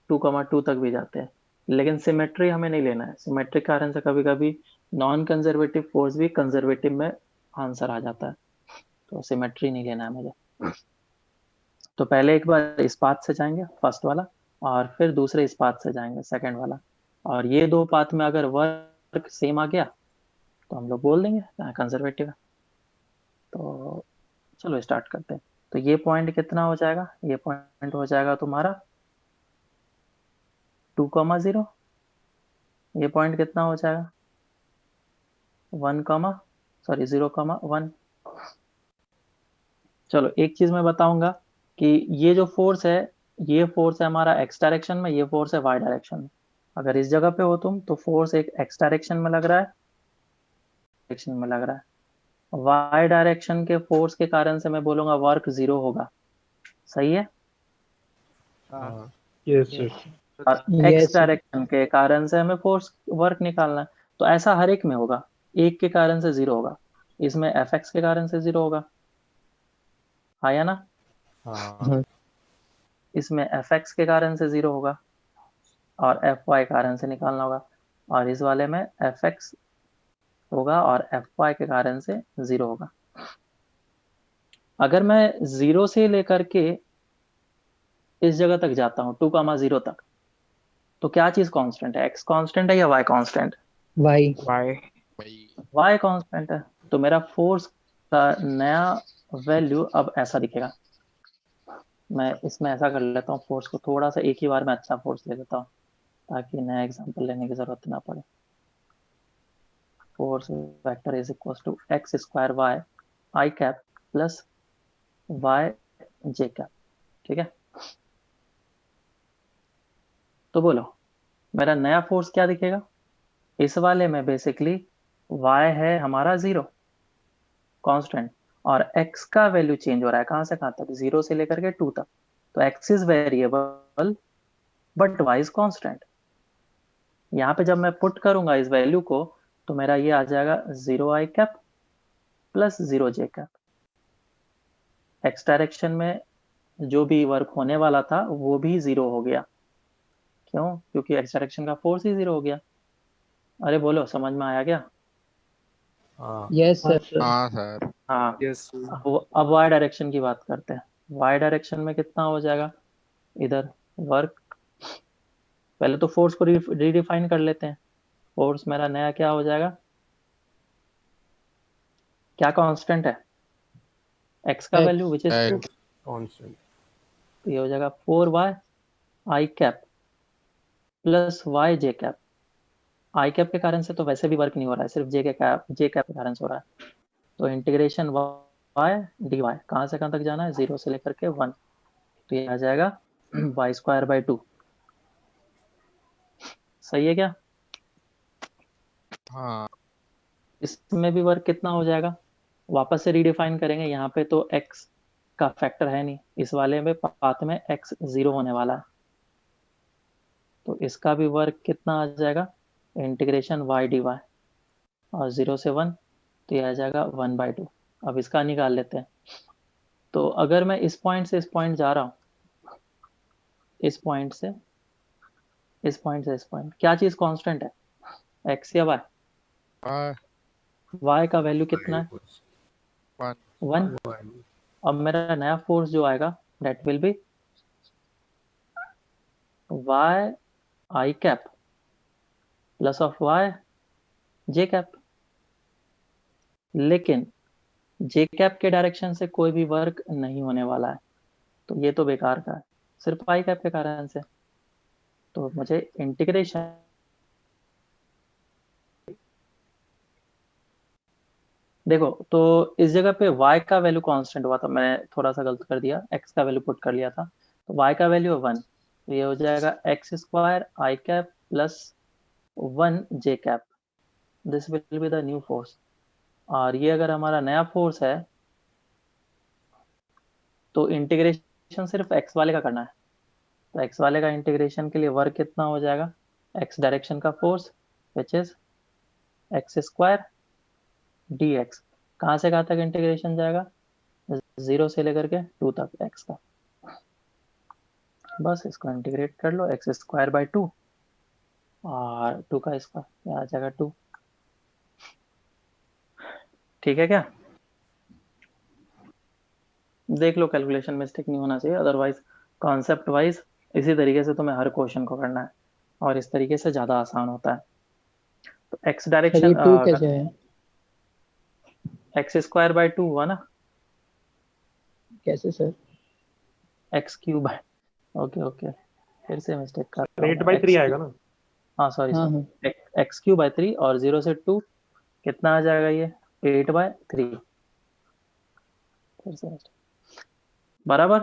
2,2 तक भी जाते हैं, लेकिन सिमेट्री हमें नहीं लेना है। सिमेट्री के कारण से कभी कभी नॉन कंजर्वेटिव फोर्स भी कंजर्वेटिव में आंसर आ जाता है, तो सिमेट्री नहीं लेना है मुझे। तो पहले एक बार इस पाथ से जाएंगे फर्स्ट वाला, और फिर दूसरे इस पाथ से जाएंगे सेकंड वाला, और ये दो पाथ में अगर वर्क सेम आ गया तो हम लोग बोल देंगे कंजर्वेटिव है। तो चलो स्टार्ट करते हैं। तो ये पॉइंट कितना हो जाएगा? ये पॉइंट हो जाएगा तुम्हारा 2,0। ये पॉइंट कितना हो जाएगा? 0,1। चलो एक चीज मैं बताऊंगा कि ये जो फोर्स है, ये फोर्स है हमारा एक्स डायरेक्शन में, ये फोर्स है वाई डायरेक्शन में। अगर इस जगह पे हो तुम तो फोर्स एक एक्स डायरेक्शन में लग रहा है, डायरेक्शन में लग रहा है। वाई डायरेक्शन के फोर्स के कारण से मैं बोलूंगा वर्क 0 होगा। सही है? Yes yes. और एक्स डायरेक्शन के कारण से हमें फोर्स वर्क निकालना है, तो ऐसा हर एक में होगा। एक के कारण से 0 होगा, इसमें एफ एक्स के कारण से 0 होगा, आया ना? इसमें एफ एक्स के कारण से 0 होगा और एफ वाई कारण से निकालना होगा, और इस वाले में एफ एक्स होगा और एफ वाई के कारण से 0 होगा। अगर मैं 0 से लेकर के इस जगह तक जाता हूँ 2,0 तक, तो क्या चीज कांस्टेंट है? एक्स कांस्टेंट है या वाई कांस्टेंट? वाई भाई वाई कांस्टेंट है। तो मेरा फोर्स का नया वैल्यू अब ऐसा दिखेगा। मैं इसमें ऐसा कर लेता हूँ, फोर्स को थोड़ा सा एक ही बार में अच्छा फोर्स ले लेता हूँ ताकि नया एग्जांपल लेने की जरूरत ना पड़े। Force vector is equal to X square Y I cap plus Y J cap, ठीक है। तो बोलो मेरा नया फोर्स क्या दिखेगा? इस वाले में बेसिकली y है हमारा 0 कांस्टेंट, और x का वैल्यू चेंज हो रहा है कहाँ से कहाँ तक? 0 से लेकर के 2 तक। तो x is variable but why is constant. यहाँ पे जब मैं पुट करूंगा इस वैल्यू को तो मेरा ये आ जाएगा 0 i cap plus 0 j cap. X direction में जो भी वर्क होने वाला था वो भी 0 हो गया। क्यों? क्योंकि एक्स डायरेक्शन का फोर्स ही 0 हो गया। अरे बोलो, समझ में आया क्या? हाँ यस हाँ सर। सर। हाँ सर। हाँ। यस अब वाई डायरेक्शन की बात करते हैं। वाई डायरेक्शन में कितना हो जाएगा इधर वर्क? पहले तो फोर्स को रीडिफाइन कर लेते हैं। फोर्स मेरा नया क्या हो जाएगा? क्या कांस्टेंट है? एक्स का value which is 2। X constant. तो ये हो जाएगा 4y i cap plus y j cap. I cap के कारण से तो वैसे भी वर्क नहीं हो रहा है, सिर्फ जे कैप के कारण से हो रहा है। तो इंटीग्रेशन वाई डी वाई कहाँ से कहाँ तक जाना है? 0 से लेकर के 1। तो ये आ जाएगा y²/2। सही है क्या? हाँ इसमें भी वर्क कितना हो जाएगा? वापस से रीडिफाइन करेंगे। यहाँ पे तो x का फैक्टर है नहीं, इस वाले में पाथ में x 0 होने वाला है। तो इसका भी वर्क कितना आ जाएगा? इंटीग्रेशन वाई डी वाई और 0 से 1, तो ये आ जाएगा 1/2। अब इसका निकाल लेते हैं। तो अगर मैं इस पॉइंट से इस पॉइंट जा रहा हूँ, इस पॉइंट से इस पॉइंट से इस पॉइंट, क्या चीज कांस्टेंट है? एक्स या वाई? y वाई का वैल्यू कितना है? 1 1। अब मेरा नया फोर्स जो आएगा that will be Y I cap plus of Y J cap. लेकिन जे कैप के डायरेक्शन से कोई भी वर्क नहीं होने वाला है, तो ये तो बेकार का है, सिर्फ आई कैप के कारण से। तो मुझे इंटीग्रेशन, देखो तो इस जगह पे y का वैल्यू कांस्टेंट हुआ था, मैंने थोड़ा सा गलत कर दिया, x का वैल्यू पुट कर लिया था। तो y का वैल्यू है 1, तो ये हो जाएगा x² i cap plus 1 j cap. This will be the new force. और ये अगर हमारा नया फोर्स है तो इंटीग्रेशन सिर्फ x वाले का करना है। तो x वाले का इंटीग्रेशन के लिए वर्क कितना हो जाएगा? x डायरेक्शन का force which is x² dx। कहाँ से कहाँ तक इंटीग्रेशन जाएगा? 0 से लेकर के 2 तक x का। बस इसको इंटीग्रेट कर लो, x²/2 और 2 का स्क्वायर, ये आ जाएगा 2। ठीक है क्या? देख लो, कैलकुलेशन मिस्टेक नहीं होना चाहिए, अदरवाइज कॉन्सेप्ट वाइज इसी तरीके से तुम्हें हर क्वेश्चन को करना है और इस तरीके से ज़्यादा आसान होता है। तो x सर ये डायरेक्शन 2 कैसे है? x²/2 हुआ ना, कैसे सर? x³ ओके ओके, फिर से मिस्टेक कर रहा हूँ 8/3 आएगा ना। हाँ सॉरी हाँ सॉरी, हाँ। x³ 3 और 0 से 2 कितना आ जाएगा? ये 8/3। फिर से mistake। बराबर।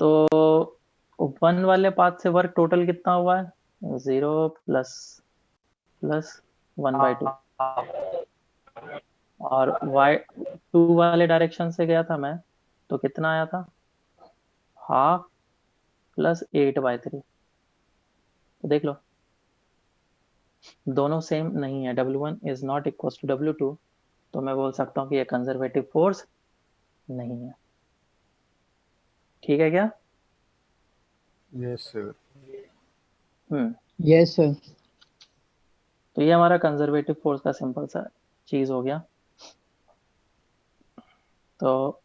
तो 1 वाले पाथ से वर्क टोटल कितना हुआ है? 0 प्लस प्लस 1/2। और y2 वाले डायरेक्शन से गया था मैं, तो कितना आया था? Half plus 8/3। तो देख लो, दोनों सेम नहीं है, W1 is not equal to W2। तो मैं बोल सकता हूँ कि ये कंजर्वेटिव फोर्स नहीं है। ठीक है क्या? Yes sir. Yes sir. तो ये हमारा कंजर्वेटिव फोर्स का सिंपल सा चीज हो गया। तो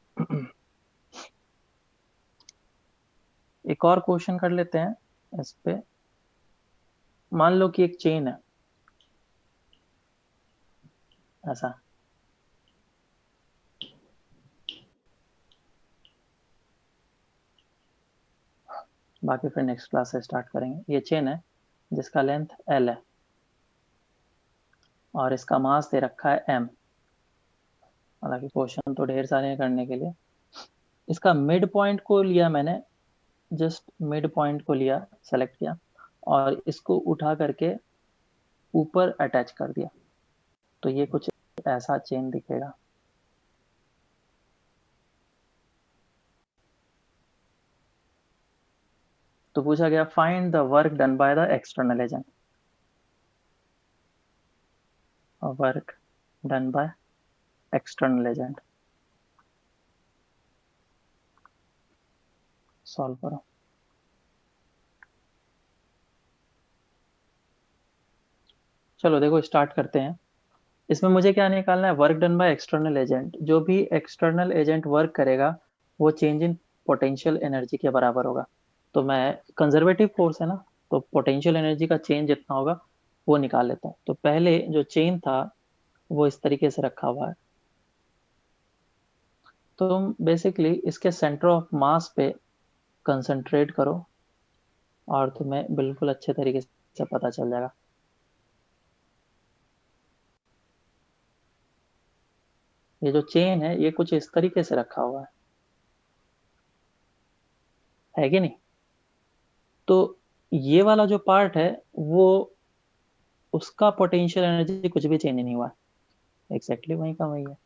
एक और क्वेश्चन कर लेते हैं इस पे। मान लो कि एक चेन है ऐसा, बाकी फिर नेक्स्ट क्लास से स्टार्ट करेंगे। ये चेन है जिसका लेंथ L है और इसका मास दे रखा है M। हालांकि क्वेश्चन तो ढेर सारे हैं करने के लिए। इसका मिड पॉइंट को लिया मैंने, जस्ट मिड पॉइंट को लिया, सेलेक्ट किया और इसको उठा करके ऊपर अटैच कर दिया, तो ये कुछ ऐसा चेन दिखेगा। तो पूछा गया find the work done by the external agent, work done by external agent, solve करो। चलो देखो स्टार्ट करते हैं। इसमें मुझे क्या निकालना है, work done by external agent. जो भी एक्सटर्नल एजेंट वर्क करेगा वो चेंज इन पोटेंशियल एनर्जी के बराबर होगा। तो मैं कंजर्वेटिव फोर्स है ना, तो पोटेंशियल एनर्जी का चेंज जितना होगा वो निकाल लेता हूँ। तो पहले जो चेन था वो इस तरीके से रखा हुआ है। तो तुम बेसिकली इसके सेंटर ऑफ मास पे कंसंट्रेट करो और तुम्हें बिल्कुल अच्छे तरीके से पता चल जाएगा। ये जो चेन है ये कुछ इस तरीके से रखा हुआ है कि नहीं? तो ये वाला जो पार्ट है वो, उसका पोटेंशियल एनर्जी कुछ भी चेंज नहीं हुआ, एग्जैक्टली वही का वही है,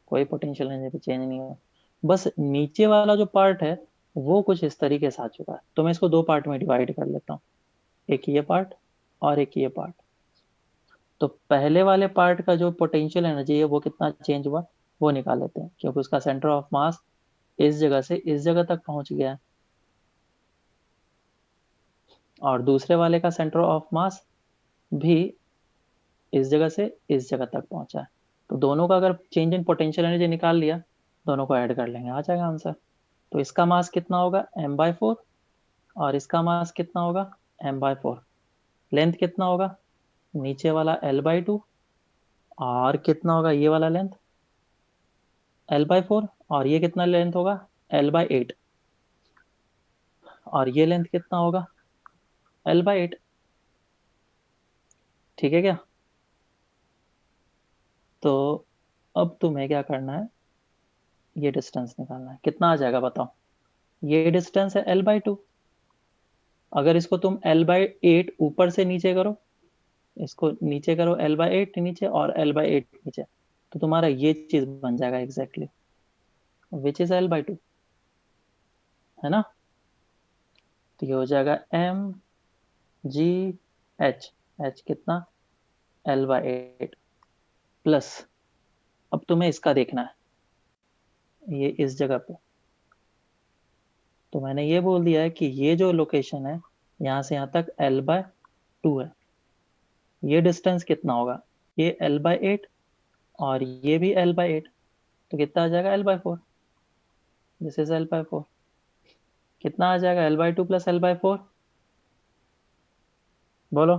कोई पोटेंशियल एनर्जी चेंज नहीं हुआ। बस नीचे वाला जो पार्ट है वो कुछ इस तरीके से आ चुका है। तो मैं इसको दो पार्ट में डिवाइड कर लेता हूँ, एक ये पार्ट और एक ये पार्ट। तो पहले वाले पार्ट का जो पोटेंशियल एनर्जी है वो कितना चेंज हुआ वो निकाल लेते हैं, क्योंकि उसका सेंटर ऑफ मास इस जगह से इस जगह तक पहुंच गया है और दूसरे वाले का सेंटर ऑफ मास भी इस जगह से इस जगह तक पहुंचा है। तो दोनों का अगर चेंज इन पोटेंशियल एनर्जी निकाल लिया, दोनों को ऐड कर लेंगे, आ जाएगा आंसर। तो इसका मास कितना होगा m/4 और इसका मास कितना होगा m/4। लेंथ कितना होगा नीचे वाला l/2 और कितना होगा ये वाला लेंथ l/4 और ये कितना लेंथ होगा l/8 और ये लेंथ कितना होगा l/8। ठीक है क्या? तो अब तुम्हें क्या करना है, ये डिस्टेंस निकालना है। कितना आ जाएगा बताओ? ये डिस्टेंस है l/2। अगर इसको तुम l/8 ऊपर से नीचे करो, इसको नीचे करो l/8 नीचे और l/8 नीचे, तो तुम्हारा ये चीज बन जाएगा एग्जैक्टली, विच इज l/2, है ना? तो ये हो जाएगा mgh, h कितना l/8 प्लस, अब तुम्हें इसका देखना है ये इस जगह पे। तो मैंने ये बोल दिया है कि ये जो लोकेशन है यहाँ से यहाँ तक l/2 है। ये डिस्टेंस कितना होगा, ये l/8 और ये भी l/8, तो कितना आ जाएगा l/4, दिस इज l/4। कितना आ जाएगा l/2 प्लस l/4, बोलो?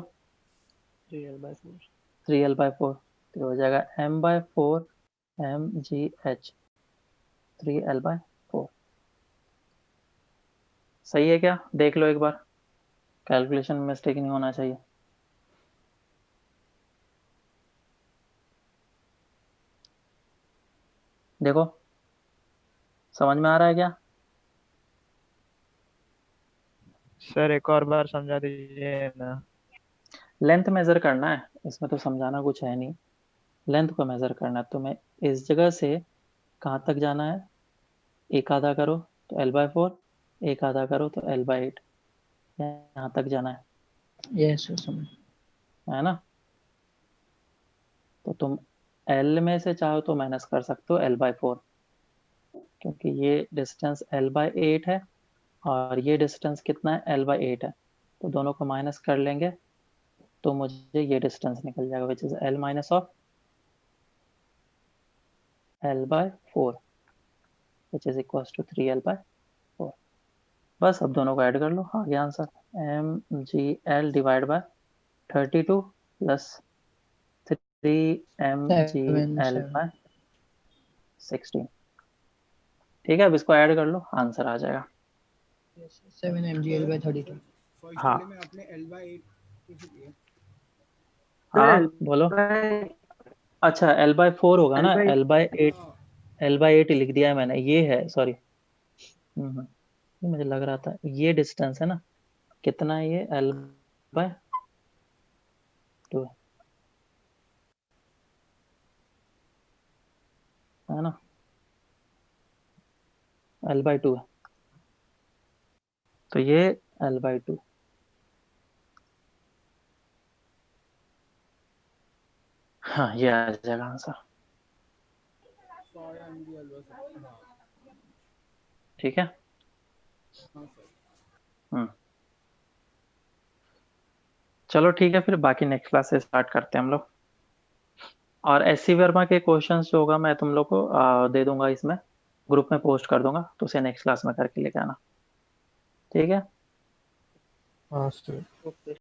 3l/4। 3l/4, तो हो जाएगा m/4 mgh, 3l/4। सही है क्या? देख लो एक बार, कैलकुलेशन में मिस्टेक नहीं होना चाहिए। देखो समझ में आ रहा है क्या? सर एक और बार समझा दीजिए ना। लेंथ मेजर करना है, इसमें तो समझाना कुछ है नहीं। लेंथ को मेजर करना है तुम्हें, इस जगह से कहाँ तक जाना है, एक आधा करो तो l/4, एक आधा करो तो l/8, यहाँ तक जाना यस सर समझ। है ना? तो तुम l में से चाहो तो माइनस कर सकते हो l/4, क्योंकि ये डिस्टेंस l/8 है और ये डिस्टेंस कितना है l/8 है, तो दोनों को माइनस कर लेंगे तो मुझे ये डिस्टेंस निकल जाएगा, which is l minus of l/4, which is equal to 3l/4। बस अब दोनों को ऐड कर लो, आ गया आंसर। mgl डिवाइड बाय 32 प्लस 3mgl बाय 16। ठीक है, अब इसको ऐड कर लो, आंसर आ जाएगा। 7 mgl/32। फर्स्ट हाँ वाले में आपने l/8 कैसे किया? हाँ बोलो। अच्छा l/4 होगा ना, l/8, हाँ l/8 लिख दिया है मैंने, ये है सॉरी। ये मुझे लग रहा था ये डिस्टेंस है ना, कितना है ये l/2 है ना, l/2 है। तो ये L/2। हाँ, ये आ जाएगा आंसर। ठीक है। चलो ठीक है, फिर बाकी नेक्स्ट क्लास से स्टार्ट करते हैं हम लोग। और एससी वर्मा के क्वेश्चंस जो होगा मैं तुम लोग को दे दूंगा, इसमें ग्रुप में पोस्ट कर दूंगा, तो उसे नेक्स्ट क्लास में करके लेके आना। ठीक है। हाँ सर। ओके